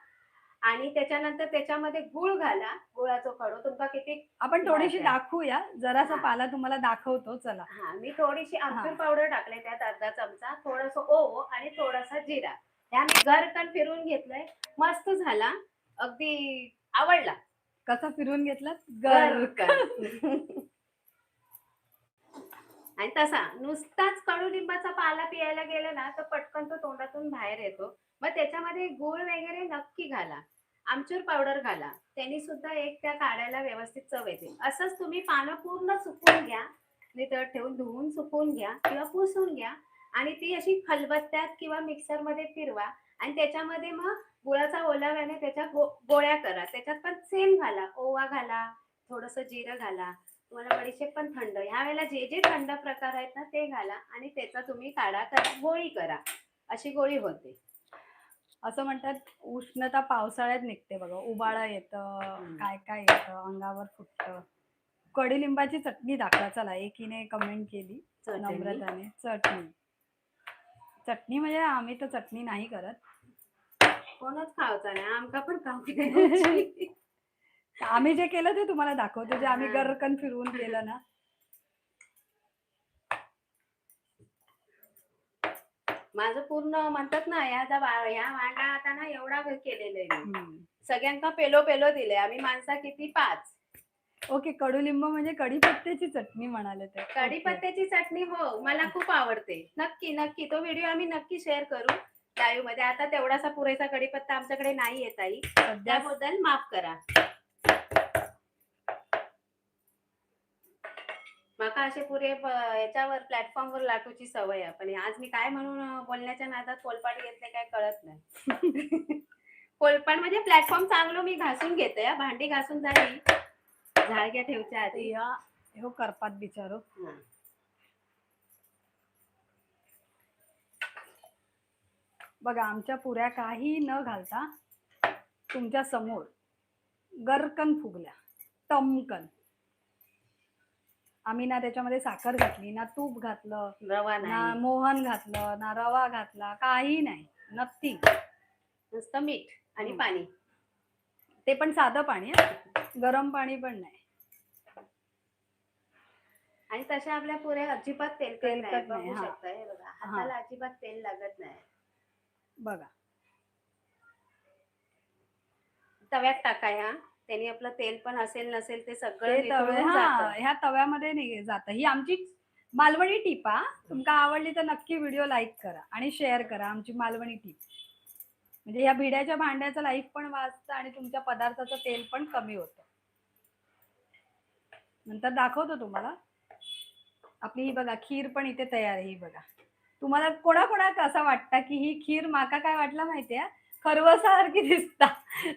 आणि त्याच्यानंतर त्याच्यामध्ये गुळ घाला. गुळाचा कडू तुमका किती आपण थोडीशी घ्यायचा आहे. दाखवूया जरासा हा. पाला तुम्हाला दाखवतो चला. हा मी थोडीशी आमचूर पावडर टाकले त्यात अर्धा चमचा थोडस ओव आणि थोडासा जिरा ह्या मी घरकन फिरून घेतलंय. मस्त झाला अगदी आवडला. कसा फिरवून घेतला घरकन. आणि तसा नुसताच कडुलिंबाचा पाला पियायला गेला ना तर पटकन तो तोंडातून बाहेर येतो. मग त्याच्यामध्ये गूळ वगैरे नक्की घाला. आमचूर पावडर घाला. त्यांनी सुद्धा एक त्या काढ्याला व्यवस्थित चव येते. असंच तुम्ही पानं पूर्ण सुकवून घ्या. नितळ ठेवून धुवून सुकवून घ्या किंवा पुसून घ्या आणि ती अशी खलबत्त्यात किंवा मिक्सर मध्ये फिरवा आणि त्याच्यामध्ये मग गुळाचा ओलाव्याने त्याच्या गोळ्या करा. त्याच्यात पण सेम घाला. ओवा घाला, थोडस जिरं घाला. तुम्हाला बडीशेप पण थंड ह्या वेळेला जे जे थंड प्रकार आहेत ना ते घाला आणि त्याचा तुम्ही काढा गोळी करा. अशी गोळी होते. असं म्हणतात उष्णता पावसाळ्यात निघते बघा. उबाळा येतं काय काय येतं अंगावर फुटतं. कडुलिंबाची चटणी दाखवा चला. एकीने कमेंट केली नम्रताने. चटणी म्हणजे आम्ही तर चटणी नाही करत. कोणच खावचा नाही आमका पण खाऊ. आम्ही जे केलं ते तुम्हाला दाखवतो. जे आम्ही गरकन फिरवून केलं ना. माझं पूर्ण म्हणतात ना ह्या वांडा आता ना एवढा केलेला आहे. सगळ्यांना पेलो पेलो दिले. आम्ही माणसा किती 5. ओके कडुलिंब म्हणजे कढीपत्त्याची चटणी म्हणाले ते. कढीपत्त्याची चटणी हो मला खूप आवडते. नक्की नक्की तो व्हिडिओ आम्ही नक्की शेअर करू लाईव्ह मध्ये. आता तेवढासा पुरेसा कढीपत्ता आमच्याकडे नाही येत आई त्याबद्दल माफ करा. माका असे पुरे याच्यावर प्लॅटफॉर्मवर लाटूची सवय आहे. पण आज मी काय म्हणून बोलण्याच्या नादात कोलपाट घेतले काय कळत नाही. कोलपाट म्हणजे प्लॅटफॉर्म चांगलं मी घासून घेते. भांडी घासून झाली झाडग्या ठेवच्या आधी हो करपात बिचारो. बघा आमच्या पुऱ्या काही न घालता तुमच्या समोर गरकन फुगल्या टमकन. आम्ही ना त्याच्यामध्ये साखर घातली ना तूप घातलं रवा ना नाही मोहन घातलं ना रवा घातला काही नाही. नथिंग. नुसतं मीठ आणि पाणी. ते पण साधं पाणी गरम पाणी पण नाही. आणि तशा आपल्या पुऱ्या अजिबात तेलकट नाही. बघू हा. शकताय बघा हाताला अजिबात तेल लागत नाही. बघा तव्यात टाकाय त्यांनी आपलं तेल पण असेल नसेल ते सगळं निथळून जातं. ह्या तव्यामध्ये नाही जात. ही आमची मालवणी टिपा. तुमका आवडली तर नक्की व्हिडिओ लाईक करा आणि शेअर करा. आमची मालवणी टीप म्हणजे या भिड्याच्या भांड्याचं लाईफ पण वाचतं आणि तुमच्या पदार्थाचं तेल पण कमी होतं. नंतर दाखवतो तुम्हाला. आपली ही बघा खीर पण इथे तयार आहे. ही बघा तुम्हाला कोणाकोणाक असं वाटतं की ही खीर माका काय वाटलं माहितीये खरवसासारखी दिसता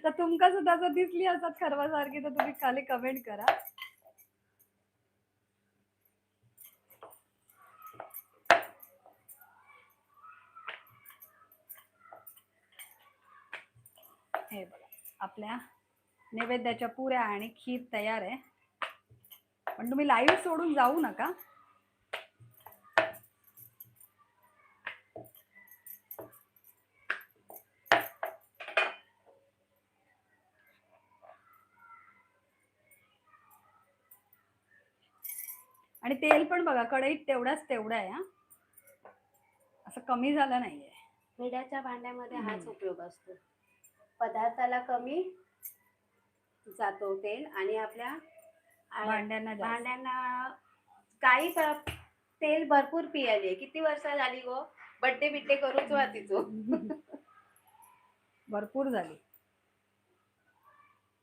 तर तुमका सुद्धा जर दिसली असत खरवसारखी तर तुम्ही खाली कमेंट करा. हे बघा आपल्या नैवेद्याच्या पुऱ्या आणि खीर तयार आहे. पण तुम्ही लाईव्ह सोडून जाऊ नका. आणि तेल पण बघा कढईत तेवढा आहे हा, असं कमी झालं नाहीये. मिठाच्या भांड्यामध्ये हाच उपयोग असतो. पदार्थाला कमी जातो तेल आणि आपल्या भांड्यांना जास्त. भांड्यांना काही तेल भरपूर पियाले. किती वर्ष झाली गो बड्डे बिड्डे करूच वातीचो. भरपूर झाली.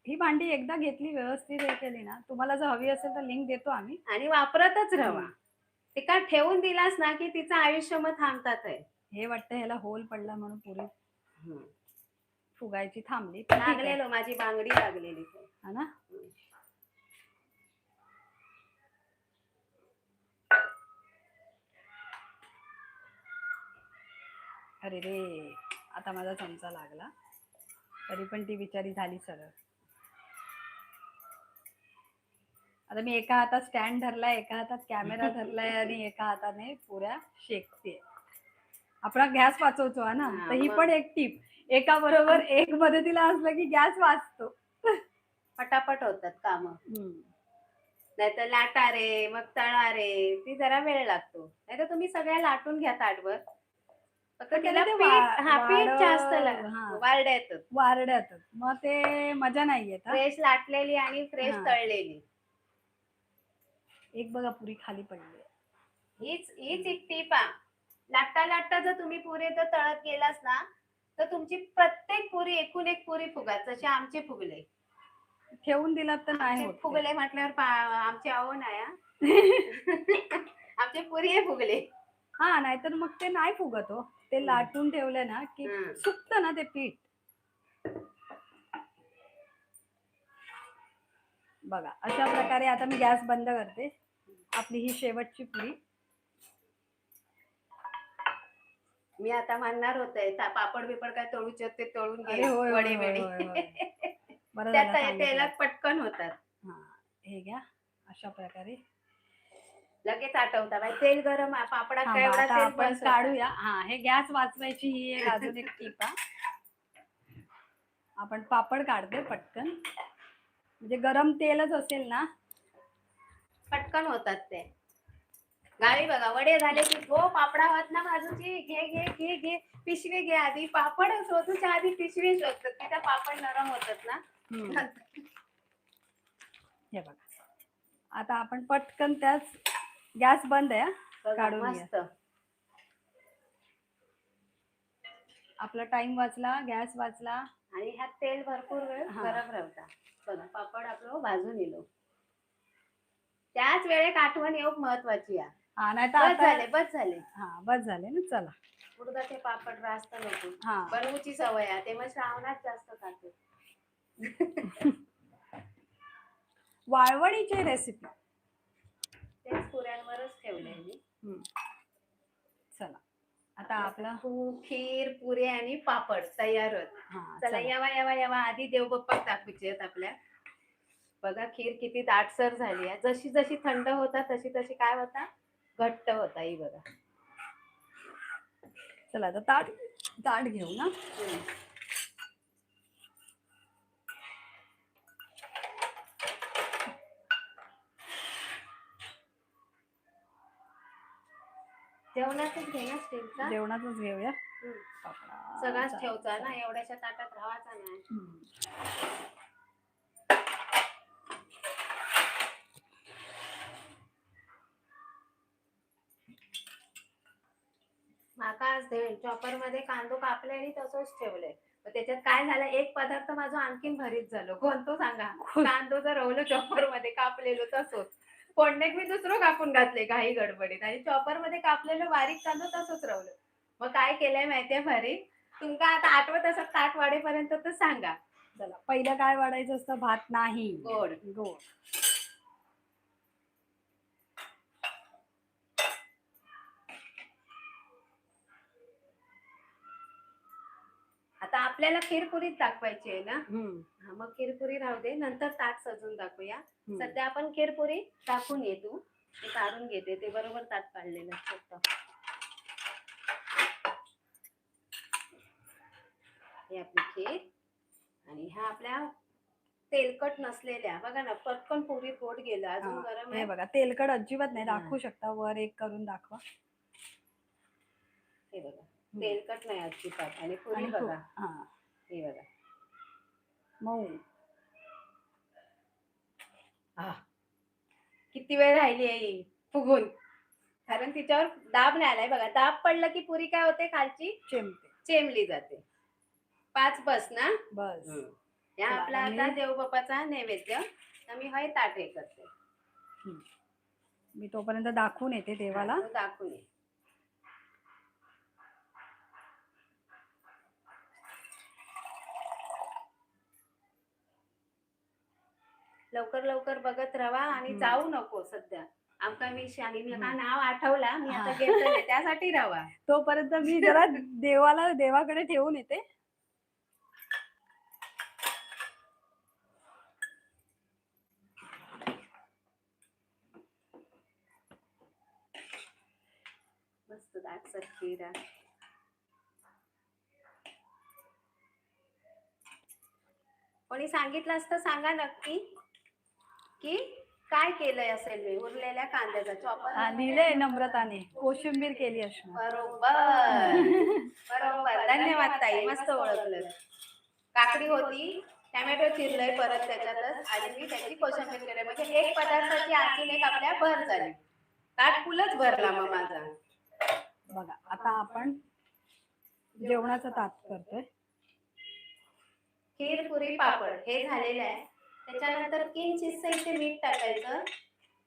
ही भांडी एकदा घेतली व्यवस्थित हे केली ना, तुम्हाला जर हवी असेल तर लिंक देतो आम्ही. आणि वापरतच राहा. ते का ठेवून दिलास ना की तिचं आयुष्य मग थांबतात आहे. हे वाटतं ह्याला होल पडला म्हणून पुरी फुगायची थांबली. पण ठीक आहे. लागलेलो माझी बांगडी लागलेली हा ना. अरे रे, आता माझा चमचा लागला, तरी पण ती बिचारी झाली सरळ. आता मी एका हातात स्टँड धरलाय, एका हातात कॅमेरा धरलाय आणि एका हाताने पुऱ्या शेकते. आपण गॅस वाचवतो हा ना, तर ही पण एक टीप. एका बरोबर एक मदतीला असलं की गॅस वाचतो. पटापट होतात काम. नाहीतर लाटा रे मग तळा रे, ती जरा वेळ लागतो. नाहीतर तुम्ही सगळ्या लाटून घ्या ताटभर. फक्त तिला पीठ जास्त वारड्यात मग ते मजा नाही येत. फ्रेश लाटलेली आणि फ्रेश तळलेली. एक बघा पुरी खाली पडली. हीच एक टीप आहे. लाटता जर तुम्ही पुरी तर तळत गेलास ना तर तुमची प्रत्येक पुरी एकूण एक पुरी फुगात. जसे आमचे फुगले. ठेवून दिलात तर नाही होत. फुगले म्हटल्यावर आमचे अहो नाही. आमचे पुरी फुगले. हा, नाहीतर मग ते नाही फुगत हो. ते लाटून ठेवलं ना की सुकत ना ते पीठ. बघा अशा प्रकारे आता मी गॅस बंद करते. आपली ही शेवटची पुरी. मी आता म्हणणार होते पापड बिपड काय तळूचे ते तळून घे. वडे तेलात पटकन होतात. हे घ्या अशा प्रकारे. लगेच आठवता बाई तेल गरम आहे. पापडात काय एवढा तेल आपण काढूया. हा, हे गॅस वाचवायची ही एक अजून एक टीप आहे. आपण पापड काढते पटकन. म्हणजे गरम तेलच असेल ना पटकन होतात ते. गावी बघा वडे झाले की गो पापडा होत ना बाजूची घे पिशवी घे. आधी पापड शोधूच्या आधी पिशवी शोधतात. तिथे पापड नरम होतात ना. हे बघा आता आपण पटकन त्याच गॅस बंद आहे काढून मस्त. आपला टाइम वाचला, गॅस वाचला आणि ह्यात तेल भरपूर वेळ गरम राहता. बघा पापड आपलं भाजून येलो. त्याच वेळेत आठवण येऊक महत्वाची आहे. बस झाले ना. चला उडदाचे पापड रास्त नको. बनवूची सवय आहे. ते मग श्रावणात जास्त खातो. वाळवणीची रेसिपी तेच पुऱ्यांवरच ठेवले मी. चला आता आपला खीर पुरी आणि पापड तयारच. चला यावा आधी देवबाप्पा दाखवचे आहेत आपल्या. बघा खीर किती दाटसर झाली आहे. जशी जशी थंड होता तशी तशी काय होता घट्ट होता. ही बघा. चला आता ताट घेऊ ना. जेवणातच घे ना स्टीलचा. जेवणातच घेऊया. सगळाच ठेवचा ना एवढ्याशा ताटात राहायचा नाही. माका आज चॉपर मध्ये कांदो कापले आणि तसंच ठेवलंय. त्याच्यात काय झालं एक पदार्थ माझं आणखीन भरीत झालो. कोणतो सांगा. कांदो जर रवलो चॉपर मध्ये कापलेलो तसंच. फोडण्यात मी दुसरं कापून घातले काही गडबडीत आणि चॉपर मध्ये कापलेलं बारीक कांदो तसंच रवलं. मग काय केलंय माहितीये भरीत. तुमका आता आठवत असं ताट वाढेपर्यंत तर सांगा. चला पहिलं काय वाढायचं असतं. भात नाही गोड. आता आपल्याला खीरपुरीत दाखवायची आहे ना. मग खीरपुरी राहू दे. नंतर ताट सजून दाखवूया. सध्या आपण खीरपुरी टाकून येतो. ते काढून घेते. ते बरोबर ताट काढलेलं असतं. हे आपली खीर आणि ह्या आपल्या तेलकट नसलेल्या, बघा ना पटकन पुरी पोट गेलं, अजून हा, गरम हे आहे. बघा तेलकट अजिबात नाही. हा. दाखवू शकता, वर एक करून दाखवा. हे बघा हम्म. तेलकट नाही अजिबात. आणि पुरी आणि बघा, हा, हे बघा. मऊ. किती वेळ राहिली आहे ही फुगून, कारण तिच्यावर दाब नाही आलाय बघा. दाब पडलं की पुरी काय होते, खालची चिमटे. चेमली जाते. 5 बस ना. बस. या चला, आपला आता आता देवबापाचा नैवेद्य. तर मी हे ताट हे करते. मी तोपर्यंत दाखवून येते देवाला. तो दाखवून ये. लवकर लवकर बघत राहा आणि जाऊ नको सध्या. आमका मी शाली मी का नाव आठवला, मी आता घेतले त्यासाठी राहा. तोपर्यंत मी जरा देवाकडे ठेवून येते. मस्त दाट सरकीरा. कोणी सांगितलं असतं सांगा नक्की की काय केलंय असेल. मी उरलेल्या कांद्याचा चॉपर लिहिलंय नम्रताने, कोशिंबीर केली असणार. बरोबर बरोबर, धन्यवाद ताई, मस्त ओळखलं. काकडी होती, टॅमॅटो चिरलंय परत त्याच्यातच, आणि मी त्याची कोशिंबीर केली. म्हणजे एक पदार्थाची अजून एक आपल्या भर झाली. ताट फुलच भरला मग माझा. बघा आता आपण जेवणाचं ताट करतोय. खीर पुरी पापड हे झालेलं आहे. त्याच्यानंतर किंचितसं इथे मीठ टाकायचं.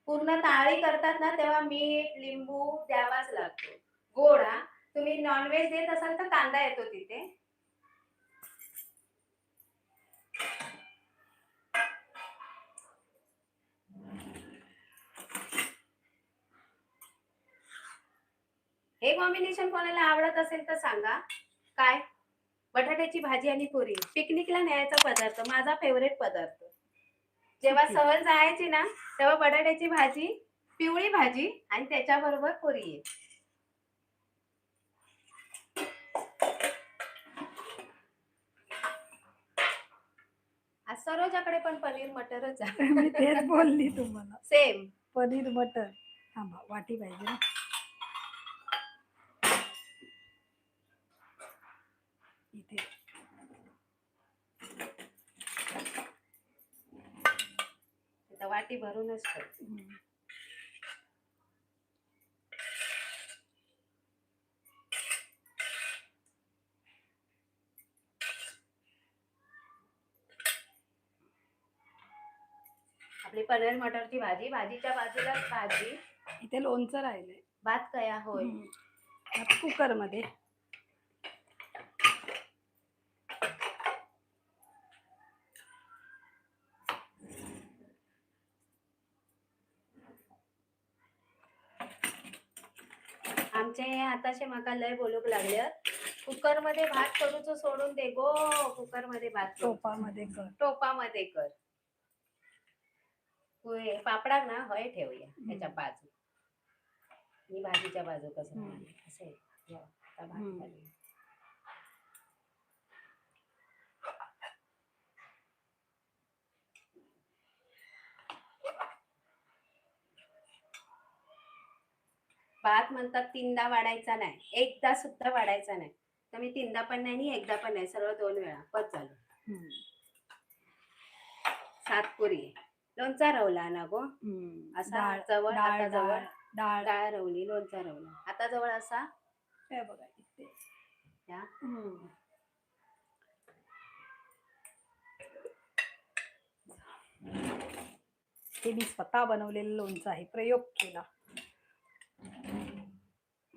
पूर्ण ताळी करतात ना तेव्हा मीठ लिंबू द्यावाच लागतो. गोड हा. तुम्ही नॉनव्हेज देत असाल तर कांदा येतो तिथे. हे कॉम्बिनेशन कोणाला आवडत असेल तर सांगा. काय, बटाट्याची भाजी आणि पुरी पिकनिकला न्यायचा पदार्थ, माझा फेवरेट पदार्थ. जेव्हा सहल जायची ना तेव्हा बटाट्याची भाजी, पिवळी भाजी आणि त्याच्याबरोबर पुरी आहे. आज सरोजाकडे पण पनीर मटरच आहे. मी तेच बोलली तुम्हाला, सेम पनीर मटर. थांबा, वाटी पाहिजे ना. इथे वाटी भरूनच ठेव. आपली पनीर मटरची भाजी, भाजीच्या बाजूला भाजी. इथे लोणचं राहिलंय. भात कया होय. कुकर मध्ये आमचे आताशे माका लय बोलूक लागले. कुकर मध्ये भात करूच सोडून दे गो. कुकर मध्ये भात टोपामध्ये कर. टोपामध्ये कर. होय, पापडाक ना होय ठेवूया त्याच्या बाजू. मी भाजीच्या बाजू कसं असे आता भात झाली. भात म्हणतात तीनदा वाढायचा नाही, एकदा सुद्धा वाढायचा नाही. तर मी तीनदा पण नाही आणि एकदा पण नाही, सरळ 2 वेळा पच झालं. 7 पुरी. लोणचा रवला ना गो. असा जवळ, आता जवळ डाळ रवली, लोणचा रवला. आता जवळ असा हे बघा इथे. या ते मी स्वतः बनवलेलं लोणचं आहे, प्रयोग केला.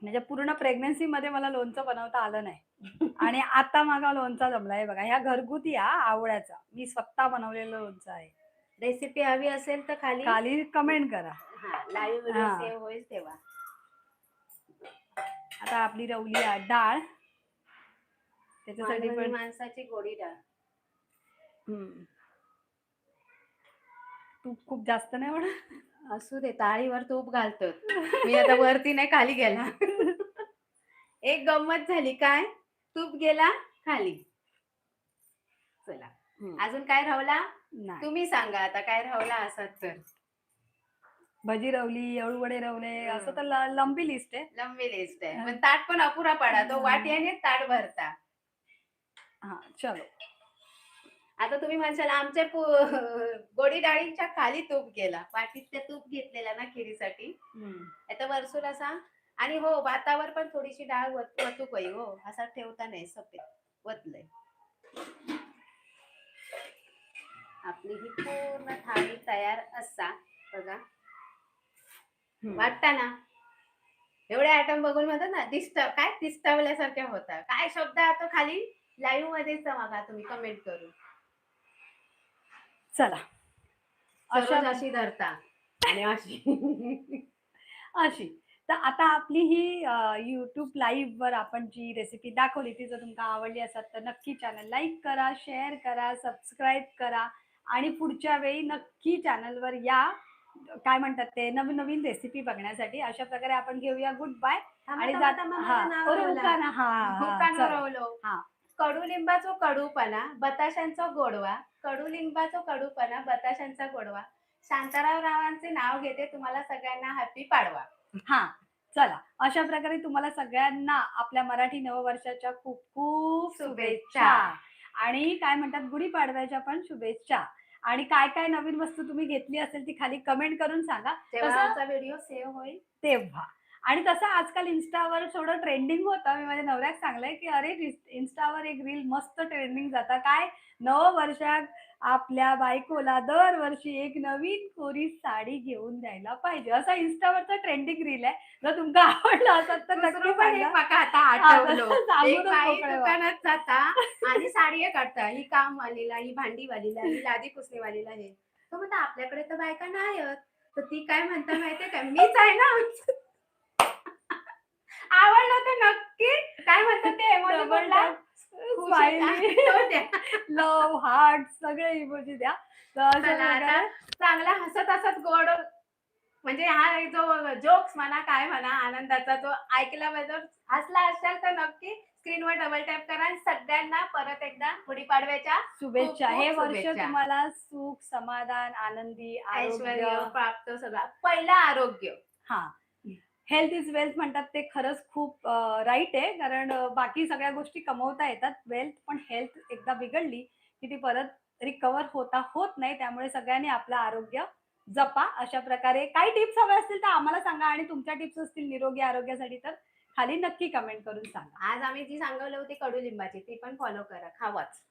म्हणजे पूर्ण प्रेग्नन्सी मध्ये मला लोणचं बनवता आलं नाही. आणि आता माझा लोणचा जमलाय बघा. ह्या घरगुती आवळ्याचा मी स्वतः बनवलेलं लोणचं आहे. रेसिपी हवी असेल तर खाली कमेंट करा. लाईव्ह व्हिडिओ सेव्ह होईल तेव्हा. आता आपली रवली डाळ, त्याच्यासाठी पण माणसाची गोडी डाळ. तूप खूप जास्त नाही म्हणा. असू दे, ताळीवर तूप घालतो. मी आता वरती नाही, खाली गेला. एक गंमत झाली. काय, तूप गेला खाली. चला अजून काय रावला नाही, तुम्ही सांगा आता काय रावला असत तर. भजी रवली, अळूवडे रवले, असं तर लंबी लिस्ट आहे. लंबी लिस्ट आहे पण ताट पण अपुरा पडा तो वाट्याने ताट भरता. हा चलो. आता तुम्ही म्हणशाल आमच्या गोडी डाळीच्या खाली तूप गेला पाठीत ते तूप घेतलेला ना खिरीसाठी आता वरसून असा. आणि हो भातावर पण थोडीशी डाळ वतू पई हो असा ठेवता नाही सफेद वतलंय. आपली ही पूर्ण थाळी तयार असा बघा. वाटता ना एवढे आयटम बघून म्हणतात ना काय दिसतावल्यासारख्या होता काय शब्द आता खाली लाईव्ह मध्येच बघा तुम्ही कमेंट करून. चला अशी धरता आणि अशी अशी. तर आता आपली ही YouTube लाईव्ह वर आपण जी रेसिपी दाखवली ती जर तुम्हाला आवडली असेल तर नक्की चॅनल लाईक करा, शेअर करा, सबस्क्राईब करा आणि पुढच्या वेळी नक्की चॅनलवर या. काय म्हणतात ते नवीन रेसिपी बघण्यासाठी. अशा प्रकारे आपण घेऊया गुड बाय आणि कडुलिंबाचो कडूपणा बताशांचा गोडवा. कडुलिंबाचो कडूपणा बताशांचा गोडवा. शांताराव रावांचे नाव घेते तुम्हाला सगळ्यांना हॅपी पाडवा. हा चला अशा प्रकारे तुम्हाला सगळ्यांना आपल्या मराठी नववर्षाच्या खूप खूप शुभेच्छा आणि काय म्हणतात गुढीपाडव्याच्या पण शुभेच्छा. आणि काय काय नवीन वस्तू तुम्ही घेतली असेल ती खाली कमेंट करून सांगा तेव्हा व्हिडिओ सेव्ह होईल तेव्हा. आणि तसं आजकाल इन्स्टावर थोडं ट्रेंडिंग होतं. मी माझ्या नवऱ्याक सांगलंय की अरे इन्स्टावर एक रील मस्त ट्रेंडिंग जाता काय नववर्षात आपल्या बायकोला दरवर्षी एक नवीन कोरी साडी घेऊन द्यायला पाहिजे असा इन्स्टावरचा ट्रेंडिंग रील आहे. जर तुमका आवडला असेल तर नक्की सांगा. आता आठवलो एक बाई दुकानात जाता आणि साडी काढता ही कामवालीला ही भांडीवालीला ही लादी पुसणीवालीला हे तो म्हणता आपल्याकडे तर बायका नाही आहेत तर ती काय म्हणता माहितीये का मीच आहे ना. आवडलं तर नक्की काय म्हणतात ते emoji बोलला लव हार्ट सगळे इमोजी द्या. चांगला हसत हसत गोड म्हणजे हा जो जोक्स म्हणा काय म्हणा आनंदाचा तो ऐकल्याबद्दल हसला असाल तर नक्की स्क्रीनवर डबल टॅप करा आणि सगळ्यांना परत एकदा गुढीपाडव्याच्या शुभेच्छा. हे वर्ष तुम्हाला सुख समाधान आनंदी ऐश्वर्य प्राप्त सगळा पहिला आरोग्य. हा हेल्थ इज वेल्थ म्हणतात ते खरंच खूप राईट आहे. कारण बाकी सगळ्या गोष्टी कमवता येतात वेल्थ पण हेल्थ एकदा बिघडली की ती परत रिकवर होत नाही. त्यामुळे सगळ्यांनी आपलं आरोग्य जपा. अशा प्रकारे काही टिप्स हवे असतील तर आम्हाला सांगा आणि तुमच्या टिप्स असतील निरोगी आरोग्यासाठी तर खाली नक्की कमेंट करून सांगा. आज आम्ही जी सांगवली होती कडुलिंबाची ती पण फॉलो करा खावाच.